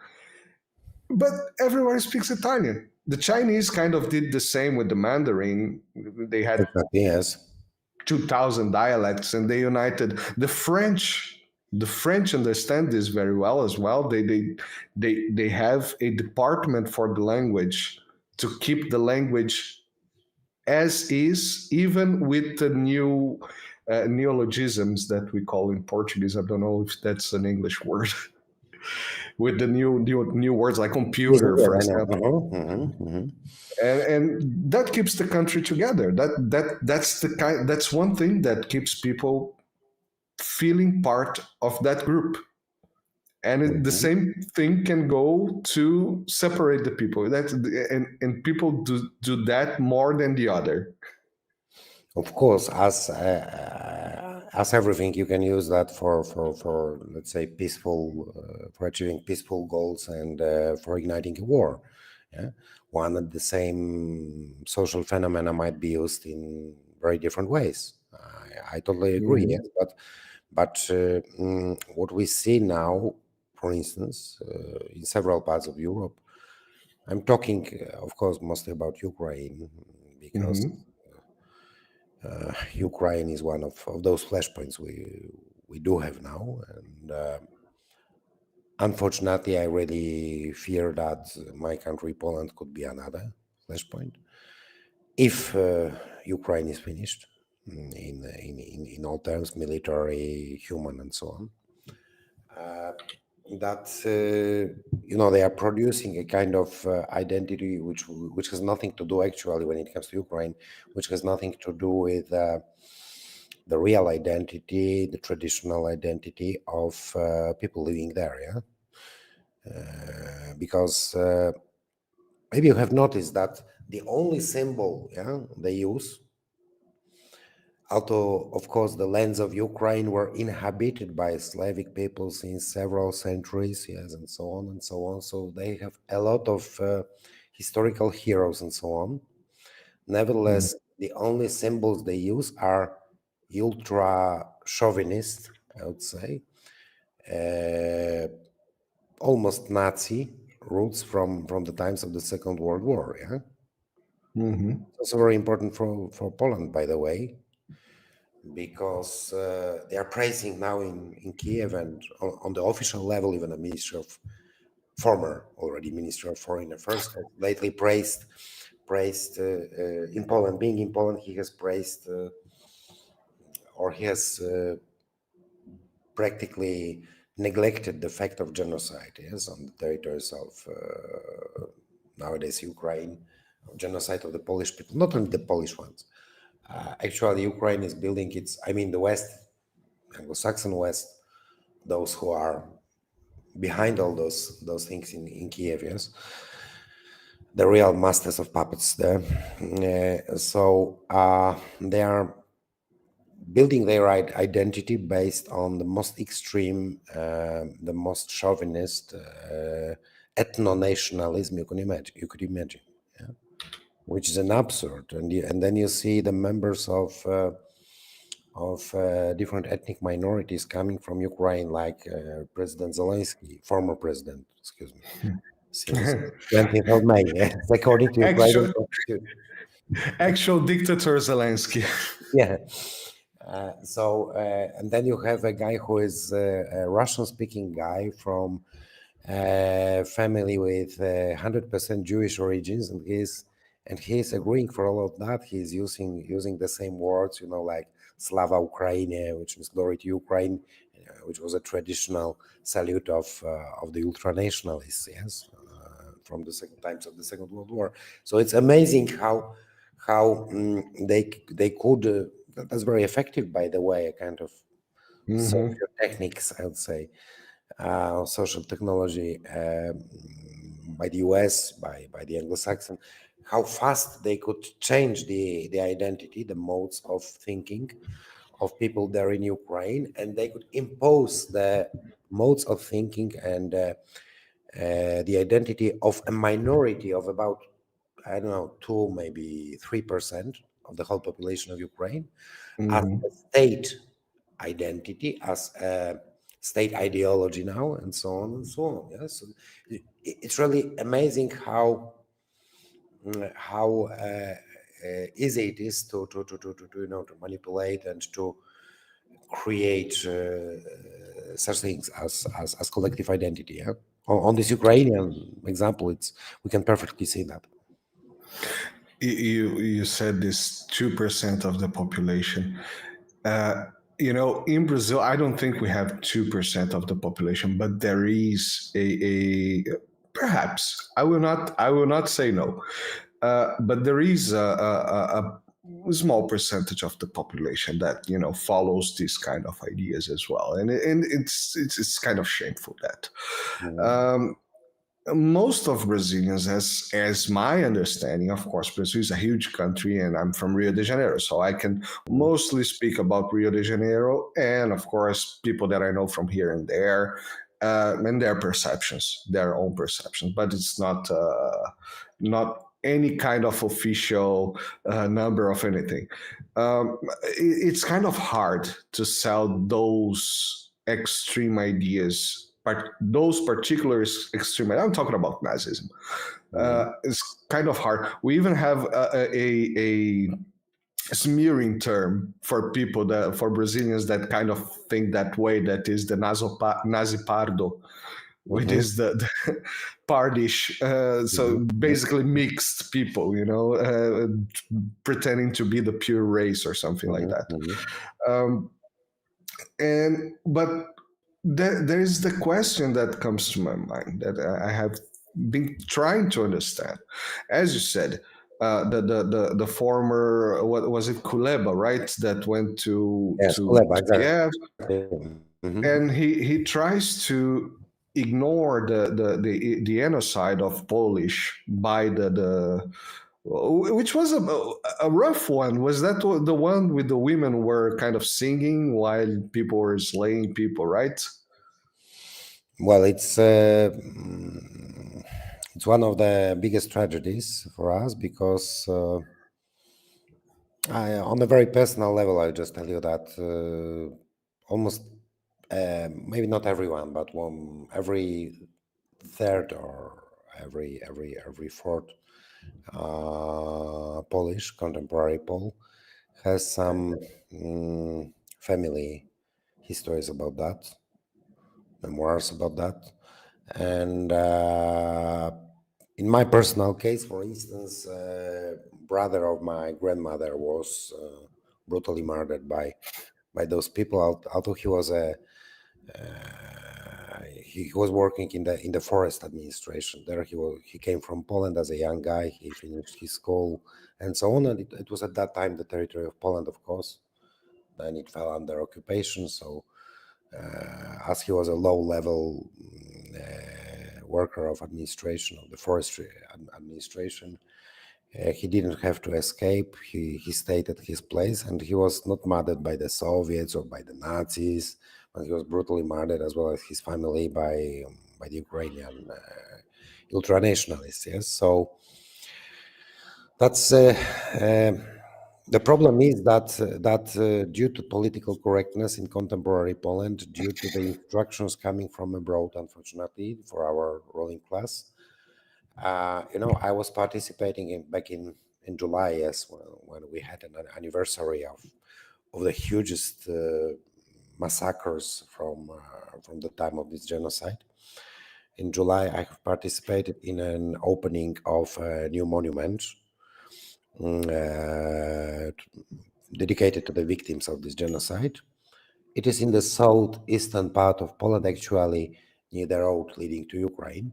But everyone speaks Italian. The Chinese kind of did the same with the Mandarin. They had 2,000 dialects, and they united. The French understand this very well as well. They have a department for the language to keep the language as is, even with the new neologisms that we call in Portuguese. I don't know if that's an English word. With the new words like computer, for example, and that keeps the country together. That's one thing that keeps people feeling part of that group. And the same thing can go to separate the people. And people do that more than the other. Of course, as everything, you can use that for let's say for achieving peaceful goals and for igniting a war. Yeah? One and the same social phenomena might be used in very different ways. I totally agree. Yes? But what we see now, for instance, in several parts of Europe, I'm talking, of course, mostly about Ukraine, because Ukraine is one of those flashpoints we do have now, and unfortunately, I really fear that my country, Poland, could be another flashpoint if Ukraine is finished in all terms, military, human, and so on. That they are producing a kind of identity which has nothing to do actually when it comes to Ukraine, which has nothing to do with the real identity, the traditional identity of people living there. Yeah, because maybe you have noticed that the only symbol they use, although of course the lands of Ukraine were inhabited by Slavic peoples in several centuries, yes, and so on and so on. So they have a lot of historical heroes and so on. Nevertheless, the only symbols they use are ultra chauvinist, I would say, almost Nazi roots from the times of the Second World War. Yeah, it's also very important for Poland, by the way, because they are praising now in Kiev and on the official level, even a former Minister of Foreign Affairs has lately praised in Poland. Being in Poland, he has praised or he has practically neglected the fact of genocide, yes, on the territories of nowadays Ukraine, genocide of the Polish people, not only the Polish ones. Actually, Ukraine is building the West, Anglo-Saxon West, those who are behind all those things in Kiev, yes, the real masters of puppets there. So they are building their identity based on the most extreme, the most chauvinist ethno-nationalism you could imagine, yeah? Which is an absurd. And then you see the members of different ethnic minorities coming from Ukraine, like President Zelensky, former president, excuse me, since 20th of May, yes, according to Ukrainian constitution. Actual dictator Zelensky. Yeah. And then you have a guy who is a Russian-speaking guy from a family with 100% Jewish origins, and he's agreeing for all of that. He's using the same words, like Slava Ukraine, which means glory to Ukraine, which was a traditional salute of the ultranationalists, yes, from the times of the Second World War. So it's amazing how they could. That's very effective, by the way, a kind of social techniques, I would say, social technology by the US, by the Anglo-Saxon, how fast they could change the identity, the modes of thinking of people there in Ukraine, and they could impose the modes of thinking and the identity of a minority of about, 2, maybe 3% of the whole population of Ukraine as a state identity, as a state ideology now, and so on and so on. Yeah? So it's really amazing how easy it is to manipulate and to create such things as collective identity. Yeah? On this Ukrainian example, we can perfectly see that. You said this 2% of the population. In Brazil, I don't think we have 2% of the population, but there is a perhaps. I will not say no, but there is a small percentage of the population that follows these kind of ideas as well, and it's kind of shameful that. Most of Brazilians, as my understanding, of course, Brazil is a huge country, and I'm from Rio de Janeiro, so I can mostly speak about Rio de Janeiro, and of course, people that I know from here and there, and their perceptions, their own perceptions, but it's not any kind of official number of anything. It's kind of hard to sell those extreme ideas. But those particular extreme, I'm talking about Nazism. It's kind of hard. We even have a smearing term for people for Brazilians that kind of think that way. That is the Nazi Pardo, which is the Pardish. So basically mixed people, pretending to be the pure race or something like that. But there is the question that comes to my mind that I have been trying to understand. As you said, the former, what was it, Kuleba, right? That went Yes, to Kuleba, exactly. Kiev, Mhm. and he tries to ignore the genocide of Polish by the which was a rough one. Was that the one with the women were kind of singing while people were slaying people, right? Well, it's one of the biggest tragedies for us because on a very personal level, I'll just tell you that almost maybe not everyone, but every third or every fourth Polish contemporary Pole has some family histories about that, memoirs about that, and in my personal case, for instance, brother of my grandmother was brutally murdered by those people. Although he was working in the forest administration. There he came from Poland as a young guy. He finished his school and so on. And it was at that time the territory of Poland, of course. Then it fell under occupation. So as he was a low-level worker of administration, of the forestry administration, he didn't have to escape. He stayed at his place, and he was not murdered by the Soviets or by the Nazis, but he was brutally murdered, as well as his family, by the Ukrainian ultranationalists. Yes, so that's the problem is that due to political correctness in contemporary Poland, due to the instructions coming from abroad, unfortunately, for our ruling class, I was participating back in July, yes, when we had an anniversary of the hugest massacres from the time of this genocide. In July, I participated in an opening of a new monument dedicated to the victims of this genocide. It is in the southeastern part of Poland, actually near the road leading to Ukraine.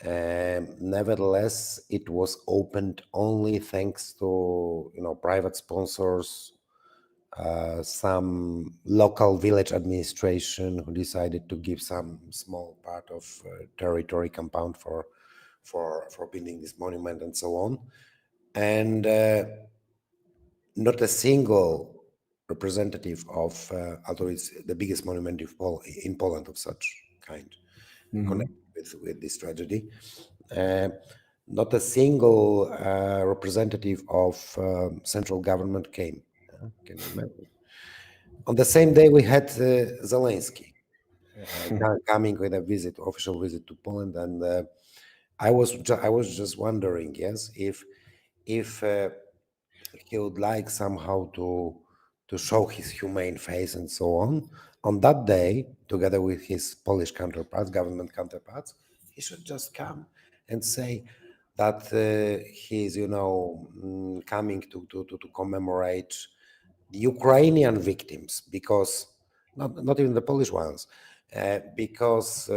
Nevertheless, it was opened only thanks to private sponsors, some local village administration who decided to give some small part of territory compound for building this monument and so on, and not a single representative of, although it's the biggest monument in Poland of such kind, connected with this tragedy. Not a single representative of central government came. Can you imagine? On the same day, we had Zelensky coming with a official visit to Poland, and I was just wondering, yes, if he would like somehow to show his humane face and so on. On that day, together with his Polish counterparts, government counterparts, he should just come and say that he's, coming to commemorate the Ukrainian victims, because not even the Polish ones, because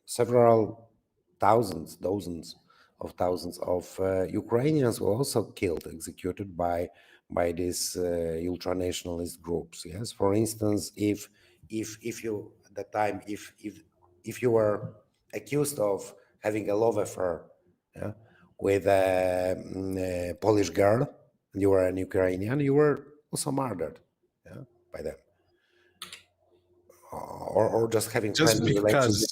several dozens of thousands of Ukrainians were also killed, executed by these ultranationalist groups. Yes, for instance, if you at that time, if you were accused of having a love affair, yeah, with a Polish girl, and you were an Ukrainian, you were also murdered, yeah, by them. Or just having Just friendly relations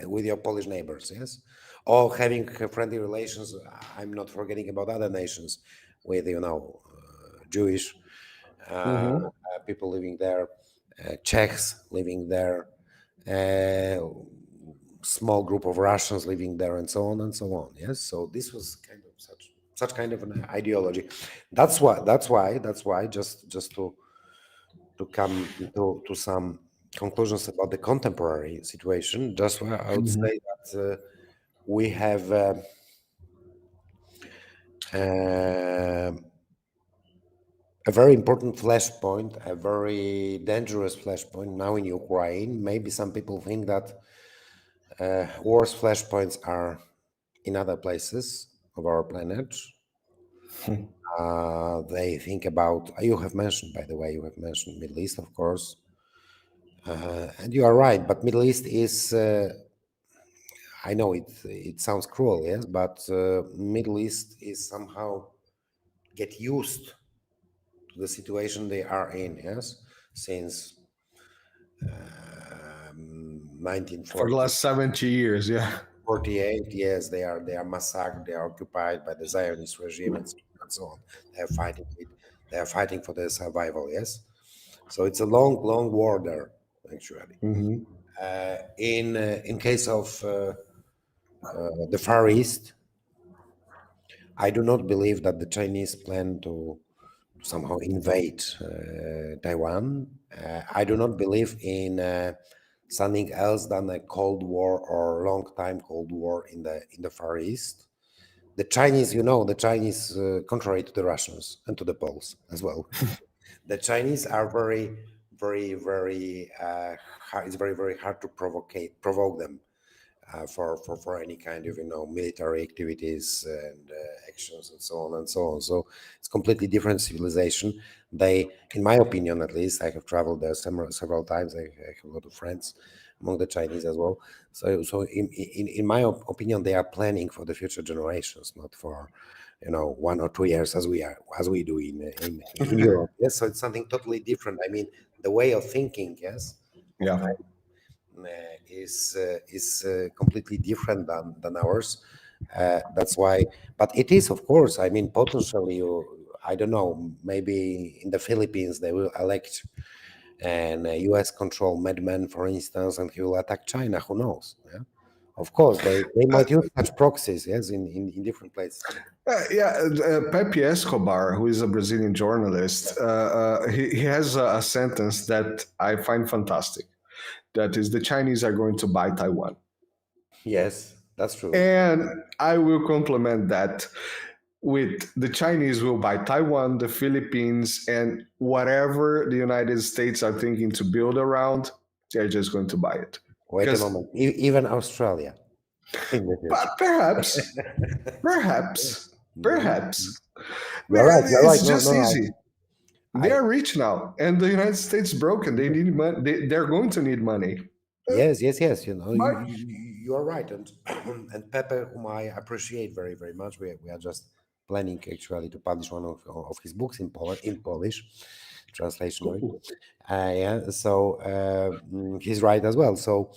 with your Polish neighbors, yes, or having friendly relations. I'm not forgetting about other nations with Jewish people living there, Czechs living there, small group of Russians living there, and so on and so on. Yes, so this was kind of such kind of an ideology. That's why just to come to some conclusions about the contemporary situation, just where I would say that we have a very important flashpoint, a very dangerous flashpoint now in Ukraine. Maybe some people think that worse flashpoints are in other places of our planet. They think about, you have mentioned, by the way, Middle East, of course. And you are right, but Middle East is, I know it sounds cruel, yes, but Middle East is somehow get used to the situation they are in, yes, since 1940. For the last 70 years, yeah. 48 years, they are massacred, they are occupied by the Zionist regime and so on. They are fighting for their survival, yes. So it's a long war there, actually. In case of the Far East, I do not believe that the Chinese plan to somehow invade Taiwan. I do not believe in something else than a Cold War or long time Cold War in the Far East. The Chinese, contrary to the Russians and to the Poles as well, the Chinese are very, very hard. It's very, very hard to provoke them for any kind of military activities and actions and so on and so on. So it's completely different civilization. They, in my opinion, at least, I have traveled there several times. I have a lot of friends among the Chinese as well. So in my opinion, they are planning for the future generations, not for 1 or 2 years as we do in Europe. Yes, so it's something totally different. I mean, the way of thinking, yes, Yeah. is completely different than ours. That's why, but it is, of course, I mean, potentially, I don't know, maybe in the Philippines they will elect an US controlled madman, for instance, and he will attack China. Who knows? Yeah? Of course, they might use such proxies, yes, in different places. Pepe Escobar, who is a Brazilian journalist, he has a sentence that I find fantastic. That is, the Chinese are going to buy Taiwan. Yes, that's true. And I will complement that with the Chinese will buy Taiwan, the Philippines, and whatever the United States are thinking to build around, they're just going to buy it. Wait a moment, even Australia. But perhaps. You're right. It's just easy. They are rich now, and the United States broken. They need money. They're going to need money. Yes. You are right, and Pepe, whom I appreciate very, very much. We are just planning actually to publish one of his books in Polish translation. Cool. So he's right as well. So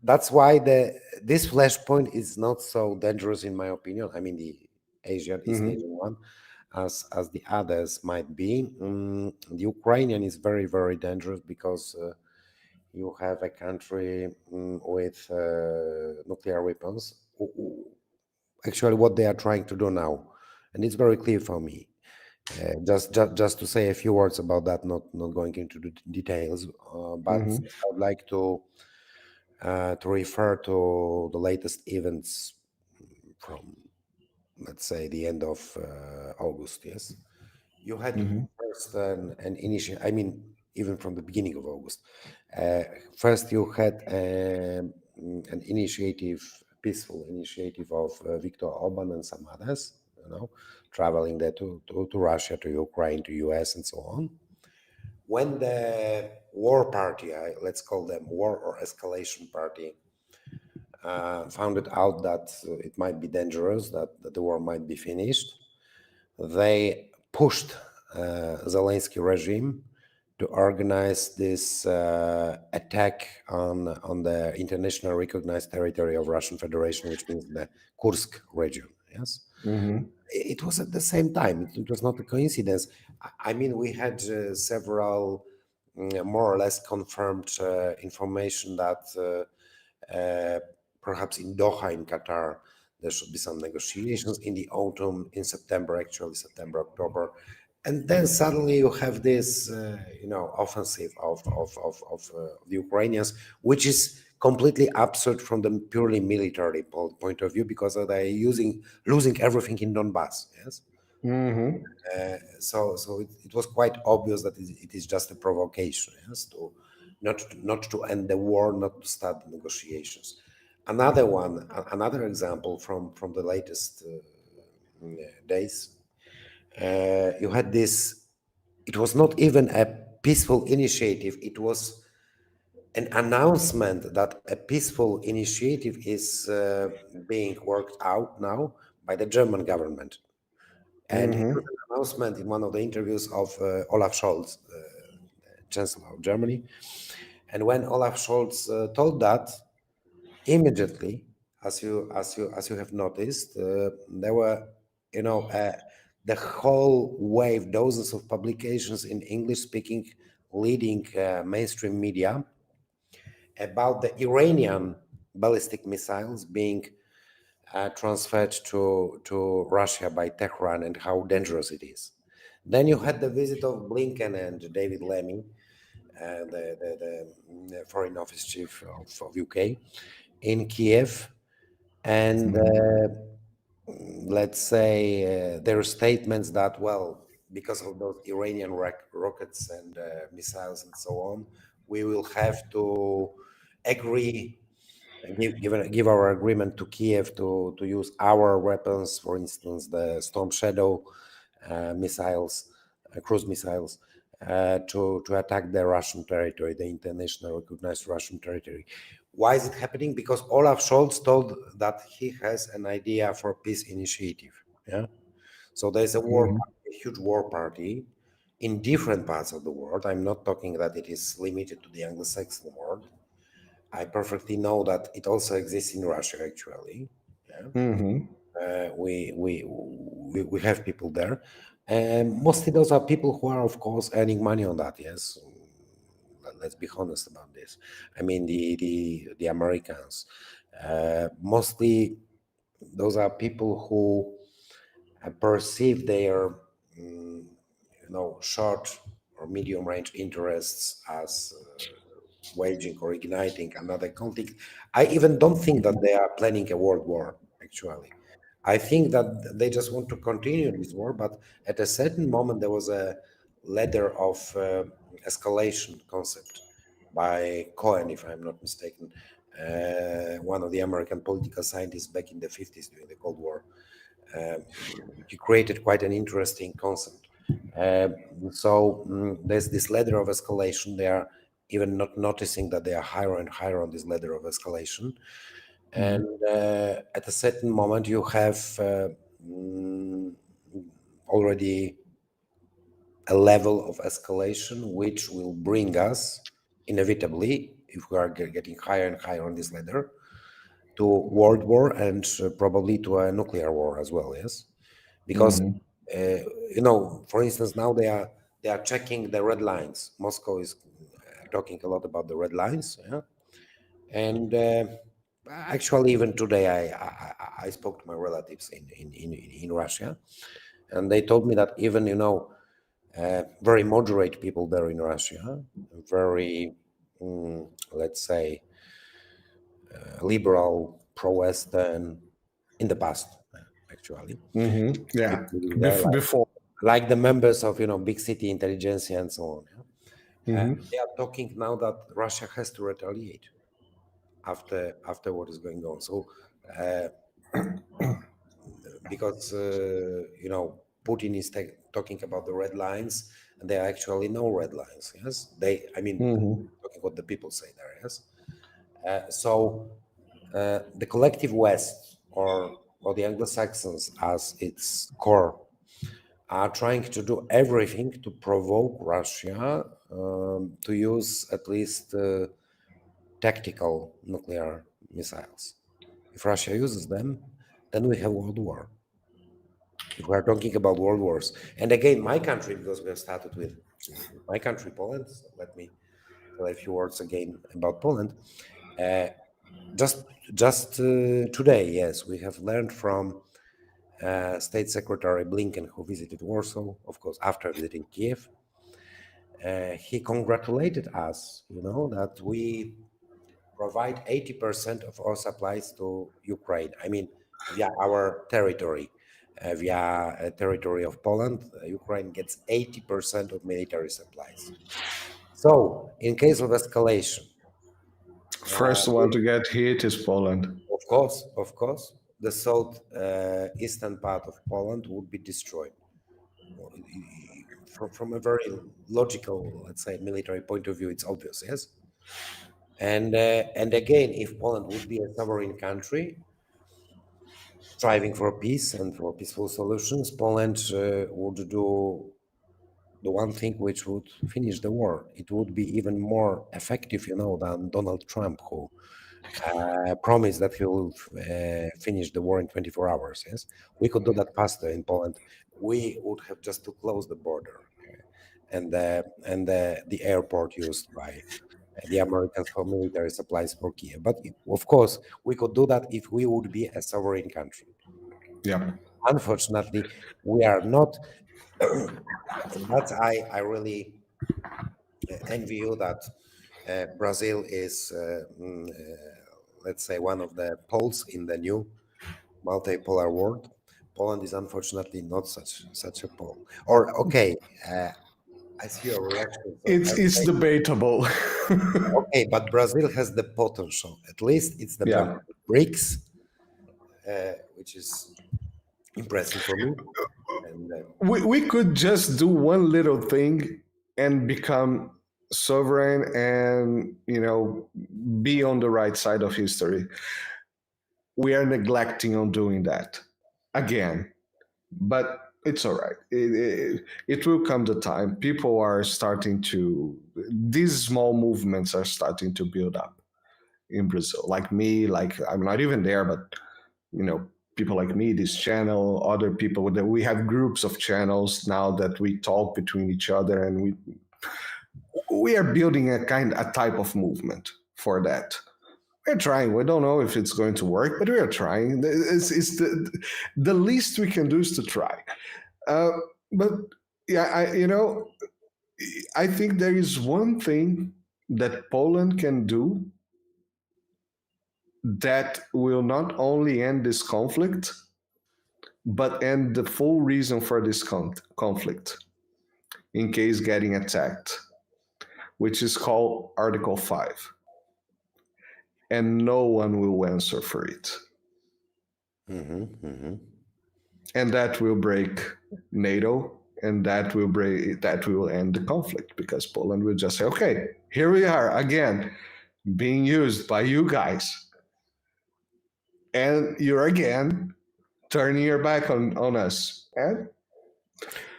that's why this flashpoint is not so dangerous in my opinion. I mean, the East Asian one, as the others might be. The Ukrainian is very, very dangerous because you have a country with nuclear weapons. Actually, what they are trying to do now, and it's very clear for me. Just to say a few words about that, not going into the details, but I'd like to refer to the latest events from, let's say, the end of August. Yes, you had first an initial. I mean, even from the beginning of August. First, you had an initiative, peaceful initiative of Viktor Orban and some others, traveling there to Russia, to Ukraine, to US, and so on. When the war party, let's call them war or escalation party, found it out that it might be dangerous, that the war might be finished, they pushed Zelensky regime to organize this attack on the international recognized territory of Russian Federation, which means the Kursk region. Yes, it was at the same time. It was not a coincidence. I mean, we had several more or less confirmed information that perhaps in Doha, in Qatar, there should be some negotiations in the autumn, in September, October. And then suddenly you have this, offensive of the Ukrainians, which is completely absurd from the purely military point of view, because they're losing everything in Donbass. Yes, Mm-hmm. So it was quite obvious that it is just a provocation, yes, to not to end the war, not to start the negotiations. Another example from the latest days. You had this. It was not even a peaceful initiative. It was an announcement that a peaceful initiative is being worked out now by the German government. And it was an announcement in one of the interviews of Olaf Scholz, Chancellor of Germany. And when Olaf Scholz told that, immediately, as you have noticed, there were, the whole wave, dozens of publications in English-speaking leading mainstream media about the Iranian ballistic missiles being transferred to Russia by Tehran and how dangerous it is. Then you had the visit of Blinken and David Lammy, the foreign office chief of UK, in Kiev, and let's say their statements that, well, because of those Iranian rockets and missiles and so on, we will have to agree, give our agreement to Kiev to use our weapons, for instance, the Storm Shadow missiles, cruise missiles, to attack the Russian territory, the international recognized Russian territory. Why is it happening? Because Olaf Scholz told that he has an idea for peace initiative. Yeah. So there's a huge war party in different parts of the world. I'm not talking that it is limited to the Anglo-Saxon world. I perfectly know that it also exists in Russia, actually. Yeah. We have people there, and mostly those are people who are, of course, earning money on that. Yes, let's be honest about this. I mean, the Americans, mostly those are people who perceive their short or medium range interests as waging or igniting another conflict. I even don't think that they are planning a world war, actually. I think that they just want to continue this war, but at a certain moment there was a ladder of escalation concept by Cohen, if I'm not mistaken, one of the American political scientists back in the 50s during the Cold War. He created quite an interesting concept. So there's this ladder of escalation. They are even not noticing that they are higher and higher on this ladder of escalation. And at a certain moment, you have already a level of escalation which will bring us inevitably, if we are getting higher and higher on this ladder, to world war and probably to a nuclear war as well. Yes, because for instance, now they are checking the red lines. Moscow is talking a lot about the red lines. Yeah, and actually, even today, I spoke to my relatives in Russia, and they told me that even very moderate people there in Russia, very let's say liberal, pro-Western in the past, actually. Yeah, Like, before. Like the members of big city intelligentsia and so on. Yeah? They are talking now that Russia has to retaliate after what is going on. So because Putin is talking about the red lines, and there are actually no red lines. Yes, talking what the people say there. Yes, so the collective West or the Anglo-Saxons as its core are trying to do everything to provoke Russia to use at least tactical nuclear missiles. If Russia uses them, then we have world war. If we are talking about world wars, and again, my country, because we have started with my country, Poland. So let me tell a few words again about Poland. Just today, yes, we have learned from State Secretary Blinken, who visited Warsaw, of course, after visiting Kiev. He congratulated us, that we provide 80% of our supplies to Ukraine. I mean, via our territory. via a territory of Poland, Ukraine gets 80% of military supplies. So, in case of escalation, First one to get hit is Poland. of course, the south eastern part of Poland would be destroyed. From a very logical, let's say, military point of view, it's obvious, yes. And again, if Poland would be a sovereign country, striving for peace and for peaceful solutions, Poland would do the one thing which would finish the war. It would be even more effective, than Donald Trump, who promised that he will finish the war in 24 hours. Yes, we could do that faster in Poland. We would have just to close the border and the airport used by the Americans for military supplies for Kiev. But of course, we could do that if we would be a sovereign country. Yeah. Unfortunately, we are not. But I really envy you that Brazil is, let's say, one of the poles in the new multipolar world. Poland is unfortunately not such a pole. Or okay, I see your reaction. So It's debatable. okay, but Brazil has the potential. At least it's the BRICS, which is impressive for me. And, we could just do one little thing and become sovereign and be on the right side of history. We are neglecting on doing that again, but it's all right. It will come the time. People are starting to, these small movements are starting to build up in Brazil. Like me, like I'm not even there, but people like me, this channel, other people, that we have groups of channels now that we talk between each other, and we are building a type of movement for that. We're trying. We don't know if it's going to work, but we are trying. It's the least we can do is to try. But yeah, I think there is one thing that Poland can do that will not only end this conflict, but end the full reason for this conflict in case getting attacked, which is called Article 5. And no one will answer for it. And that will break NATO, and that will end the conflict, because Poland will just say, okay, here we are again, being used by you guys. And you're again turning your back on us. And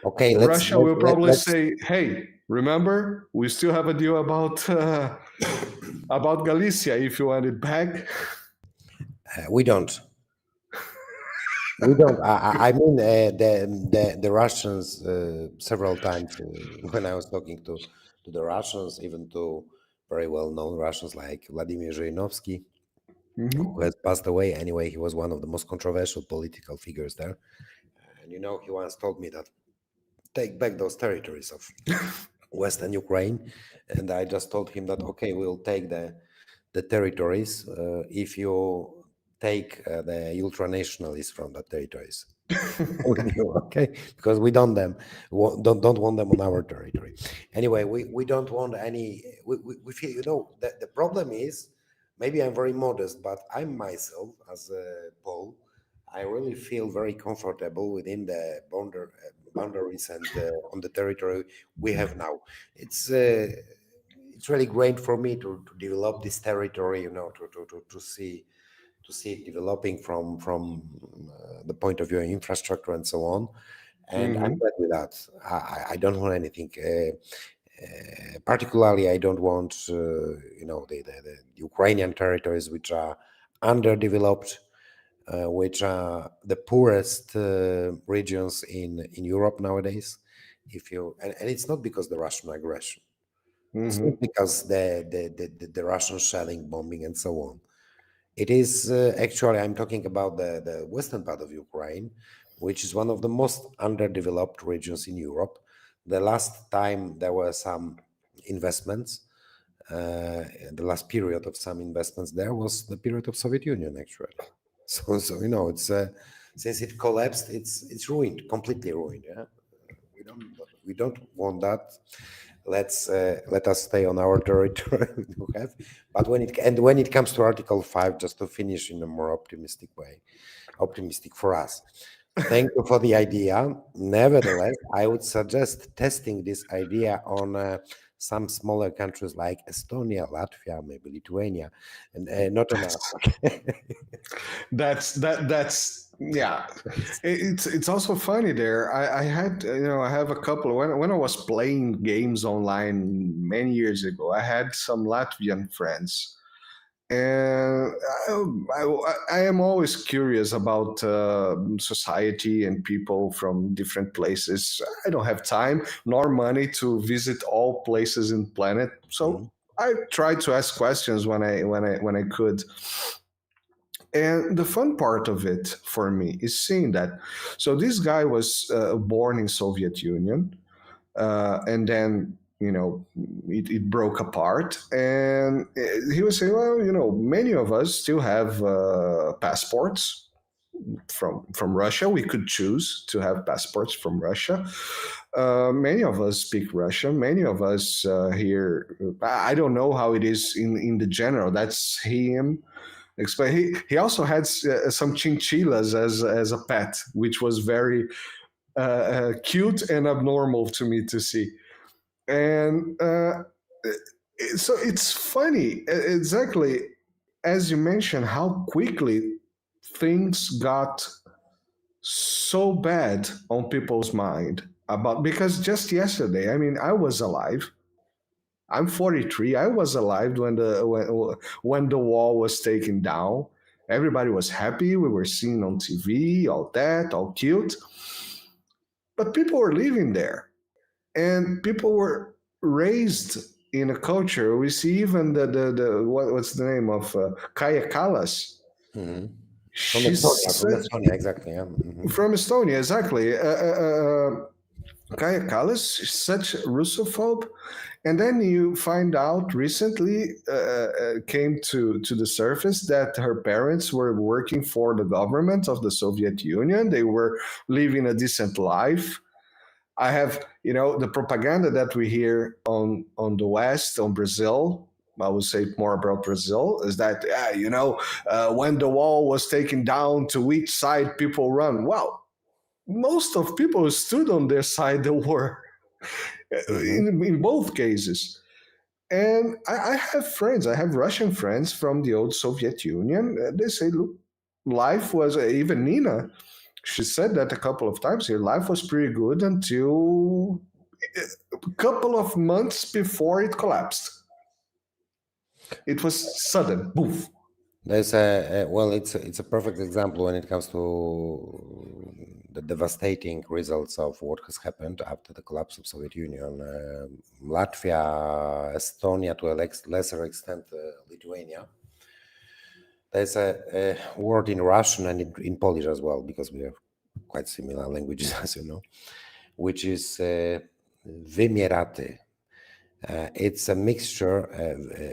okay, Russia will probably say, hey, remember, we still have a deal about Galicia if you want it back. We don't. We don't. I mean, the Russians several times when I was talking to the Russians, even to very well-known Russians like Vladimir Zhirinovsky, who has passed away. Anyway, he was one of the most controversial political figures there. And he once told me that take back those territories of Western Ukraine. And I just told him that, okay, we'll take the territories if you take the ultranationalists from the territories. Okay, because we don't want them on our territory. Anyway, we don't want any. We feel that the problem is, maybe I'm very modest, but I'm myself as a Pole. I really feel very comfortable within the boundaries and on the territory we have now. It's really great for me to develop this territory, to see it developing from the point of view of infrastructure and so on. And I'm glad with that. I don't want anything. Particularly, I don't want, the Ukrainian territories, which are underdeveloped, which are the poorest regions in Europe nowadays. And it's not because the Russian aggression. It's not because the Russian shelling, bombing, and so on. It is actually, I'm talking about the western part of Ukraine, which is one of the most underdeveloped regions in Europe. The last time there were some investments, the last period of some investments there was the period of Soviet Union, actually. So it's since it collapsed, it's ruined, completely ruined. Yeah? We don't want that. Let us stay on our territory we have. But when it comes to Article 5, just to finish in a more optimistic way, optimistic for us. Thank you for the idea. Nevertheless, I would suggest testing this idea on some smaller countries like Estonia, Latvia, maybe Lithuania, and not enough. That's yeah. It's also funny there. I had I have a couple when I was playing games online many years ago. I had some Latvian friends, and I am always curious about society and people from different places. I don't have time nor money to visit all places in the planet, so I tried to ask questions when I could. And the fun part of it for me is seeing that. So this guy was born in Soviet Union, and then it broke apart, and he was saying, well, many of us still have passports from Russia. We could choose to have passports from Russia. Many of us speak Russian. Many of us here, I don't know how it is in the general. That's him. He also had some chinchillas as a pet, which was very cute and abnormal to me to see. And so it's funny, exactly as you mentioned, how quickly things got so bad on people's mind because just yesterday, I mean, I was alive. I'm 43. I was alive when the wall was taken down. Everybody was happy. We were seeing on TV, all that, all cute. But people were living there, and people were raised in a culture. We see even what's the name of Kaja Kallas. Mm-hmm. From Estonia, exactly. Yeah. Mm-hmm. From Estonia, exactly. Kaja Kallas is such a Russophobe. And then you find out recently came to the surface that her parents were working for the government of the Soviet Union. They were living a decent life. I have, the propaganda that we hear on the West, on Brazil, I would say more about Brazil, is that, when the wall was taken down, to which side people run. Well, most of people who stood on their side the war. In both cases. And I have friends, I have Russian friends from the old Soviet Union. They say, look, life was, even Nina, she said that a couple of times here, life was pretty good until a couple of months before it collapsed. It was sudden, poof. There's it's a perfect example when it comes to the devastating results of what has happened after the collapse of Soviet Union. Latvia, Estonia, to a lesser extent, Lithuania. There's a word in Russian and in Polish as well, because we have quite similar languages, as you know, which is wymierate. It's a mixture.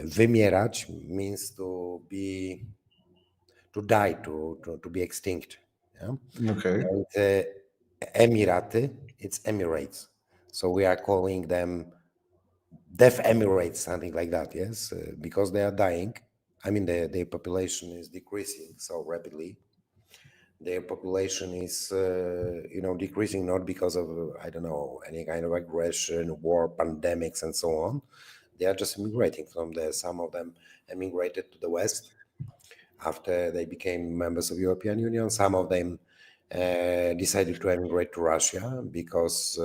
Wymierać means to die, to be extinct. Yeah? Okay. And Emirate, it's Emirates. So we are calling them Deaf Emirates, something like that. Yes, because they are dying. I mean, their population is decreasing so rapidly. Their population is, decreasing not because of, any kind of aggression, war, pandemics, and so on. They are just immigrating from there. Some of them emigrated to the West after they became members of European Union. Some of them decided to emigrate to Russia because,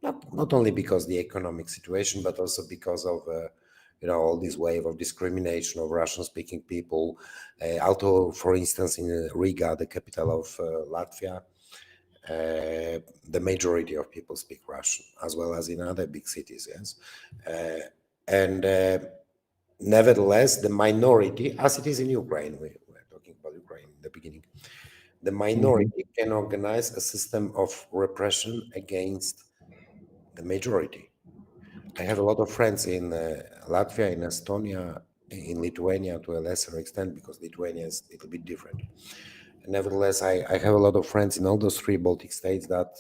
not only because the economic situation, but also because of all this wave of discrimination of Russian-speaking people. Although, for instance, in Riga, the capital of Latvia, the majority of people speak Russian, as well as in other big cities. Yes, and nevertheless, the minority, as it is in Ukraine, we were talking about Ukraine in the beginning, the minority can organize a system of repression against the majority. I have a lot of friends in Latvia, in Estonia, in Lithuania to a lesser extent, because Lithuania is a little bit different. Nevertheless, I have a lot of friends in all those three Baltic states that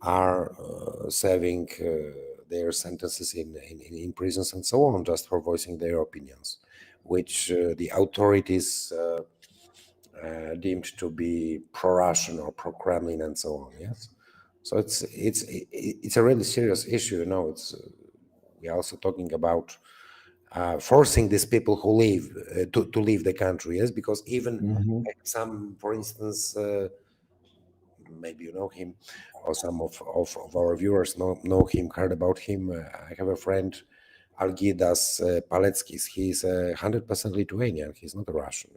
are serving their sentences in prisons and so on, just for voicing their opinions, which the authorities deemed to be pro-Russian or pro-Kremlin and so on. Yes, so it's a really serious issue. You know, we are also talking about forcing these people who leave to leave the country. Yes, because even some, for instance, maybe you know him, or some of our viewers know him, heard about him. I have a friend, Algirdas Paleckis. He's 100% Lithuanian. He's not a Russian.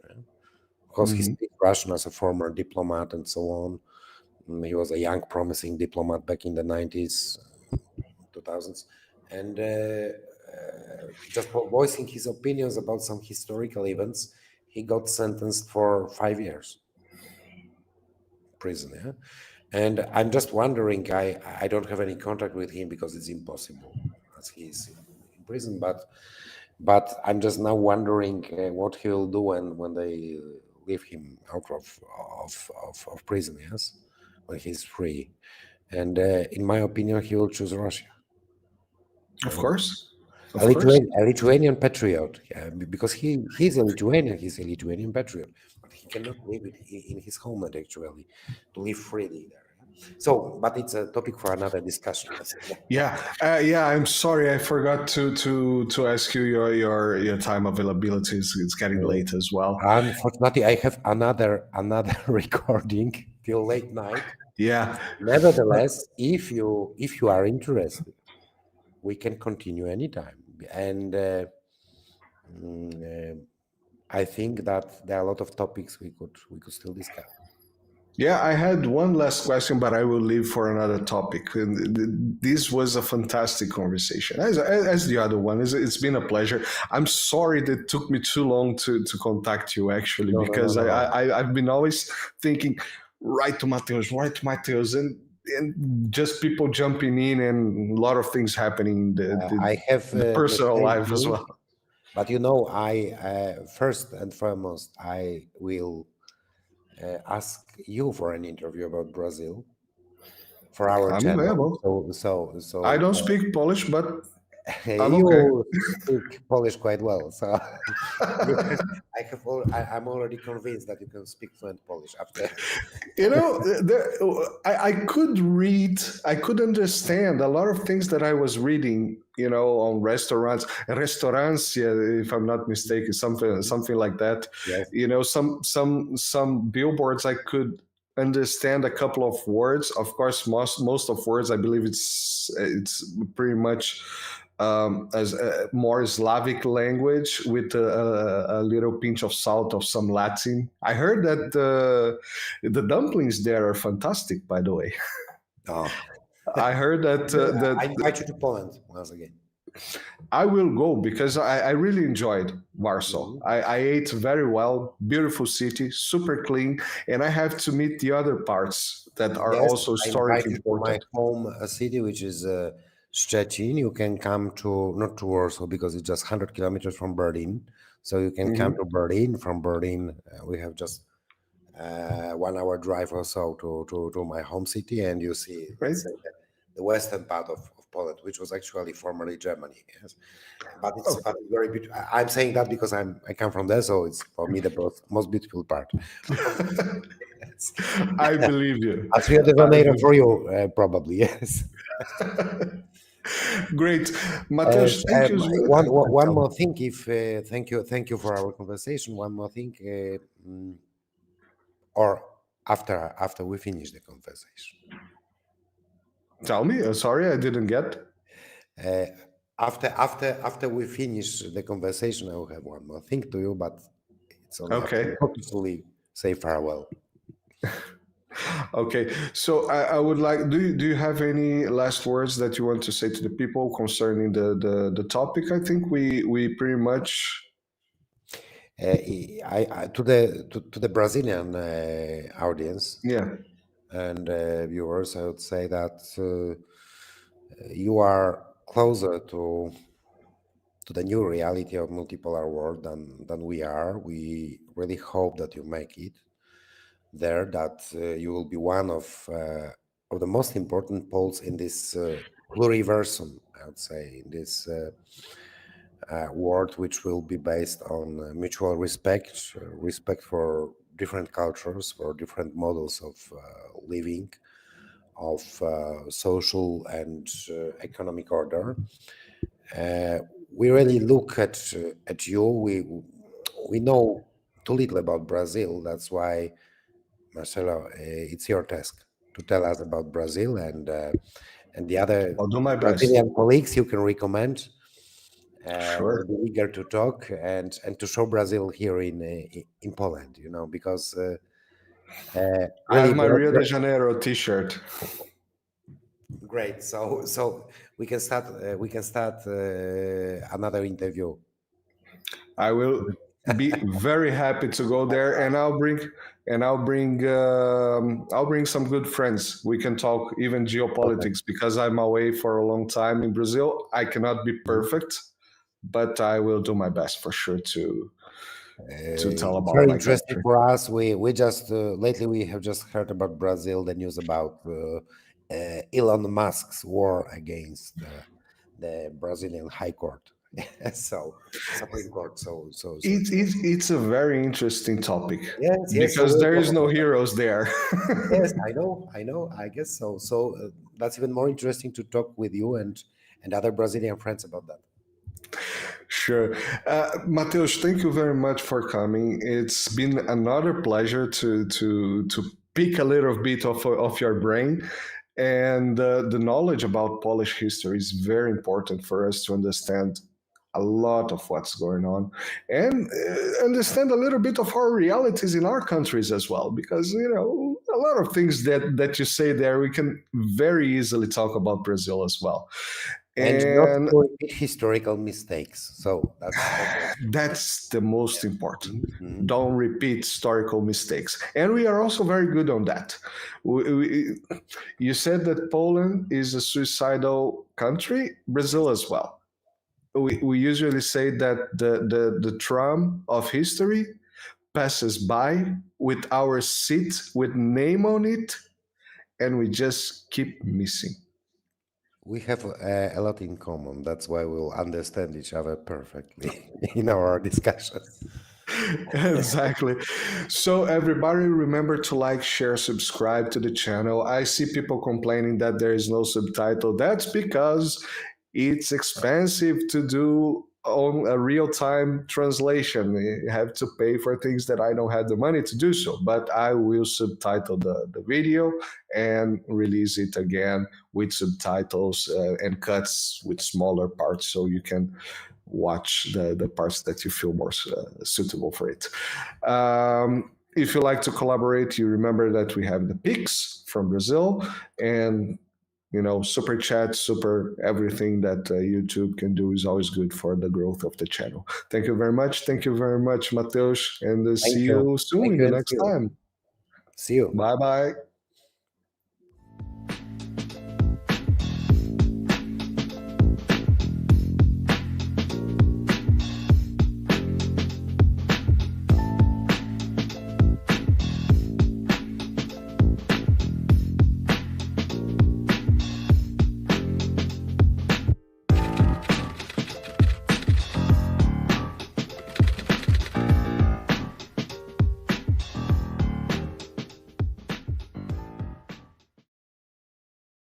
Because he speaks Russian as a former diplomat and so on. He was a young, promising diplomat back in the 90s, 2000s. And just for voicing his opinions about some historical events, he got sentenced for 5 years prison. Yeah? And I'm just wondering, I don't have any contact with him because it's impossible as he's in prison, but I'm just now wondering what he will do when they leave him out of prison, yes, when he's free. And in my opinion, he will choose Russia. Of course. A Lithuanian patriot, because he's a Lithuanian, he's a Lithuanian patriot, but he cannot live in his homeland actually, to live freely there. So, but it's a topic for another discussion. Yeah, I'm sorry, I forgot to ask you your time availability. It's getting late as well. Unfortunately, I have another recording till late night. Yeah. Nevertheless, if you are interested, we can continue anytime. And I think that there are a lot of topics we could still discuss. Yeah, I had one last question, but I will leave for another topic. This was a fantastic conversation, as the other one. It's been a pleasure. I'm sorry that it took me too long to contact you, actually, because I've been always thinking, write to Mateusz, and just people jumping in and a lot of things happening in I have the personal life as well. But you know, I first and foremost, I will ask you for an interview about Brazil for our channel. So I don't speak Polish, but you speak Polish quite well. So I'm already convinced that you can speak fluent Polish after. You know, I could read, I could understand a lot of things that I was reading, you know, on restaurancia, if I'm not mistaken, something like that. Yes. You know, some billboards I could understand a couple of words. Of course, most of words, I believe it's pretty much as a more Slavic language with a little pinch of salt of some Latin. I heard that the dumplings there are fantastic, by the way. Oh. I heard that. I invite you to Poland once again. I will go because I really enjoyed Warsaw. I ate very well, beautiful city, super clean, and I have to meet the other parts that are also historically important. My home city, which is Szczecin. You can come not to Warsaw because it's just 100 kilometers from Berlin. So you can come to Berlin. From Berlin, we have just 1 hour drive or so to my home city, and you see the western part of Poland, which was actually formerly Germany. Yes, but it's very beautiful. I'm saying that because I come from there, so it's for me the most beautiful part. I believe you. As Rio de Janeiro for you, probably, yes. Great, Mateusz. Thank you. One more thing. Thank you for our conversation. One more thing, or after we finish the conversation. Tell me. Sorry, I didn't get. After we finish the conversation, I will have one more thing to you, but it's only okay. Hopefully, say farewell. Okay, so I would like. Do you have any last words that you want to say to the people concerning the topic? I think we pretty much. To the Brazilian audience, and viewers, I would say that you are closer to the new reality of multipolar world than we are. We really hope that you make it. there that you will be one of the most important poles in this pluriversum, I would say, in this world, which will be based on mutual respect, respect for different cultures, for different models of living, of social and economic order. We really look at you. We know too little about Brazil. That's why, Marcelo, it's your task to tell us about Brazil and the other I'll do my best. Brazilian colleagues you can recommend. Sure. We'll be eager to talk and to show Brazil here in Poland. Because I really have my Rio de Janeiro T-shirt. great. So we can start. Another interview. I will be very happy to go there, and I'll bring some good friends. We can talk even geopolitics, because I'm away for a long time in Brazil. I cannot be perfect, but I will do my best for sure to tell about Very my interesting country. for us. We just lately we have just heard about Brazil, the news about Elon Musk's war against the Brazilian High Court. So Supreme Court. So It's a very interesting topic. Yes, because so there we'll is talk no about that. heroes there. Yes, I know. I guess so. So that's even more interesting to talk with you and other Brazilian friends about that. Sure. Mateusz, thank you very much for coming. It's been another pleasure to pick a little bit of your brain. And the knowledge about Polish history is very important for us to understand a lot of what's going on, and understand a little bit of our realities in our countries as well, because a lot of things that you say there, we can very easily talk about Brazil as well. And not to repeat historical mistakes. So that's the most important. Don't repeat historical mistakes. And we are also very good on that. You said that Poland is a suicidal country, Brazil as well. We usually say that the tram of history passes by with our seat with name on it, and we just keep missing. we have a lot in common. That's why we'll understand each other perfectly in our discussions. Exactly. So everybody, remember to like, share, subscribe to the channel. I see people complaining that there is no subtitle. That's because it's expensive to do on a real-time translation. You have to pay for things that I don't have the money to do so, but I will subtitle the video and release it again with subtitles and cuts with smaller parts, so you can watch the parts that you feel more suitable for it. If you like to collaborate, you remember that we have the Pix from Brazil, and super chat, super everything that YouTube can do is always good for the growth of the channel. Thank you very much. Thank you very much, Mateusz, and see you soon in the next time. See you. Bye-bye.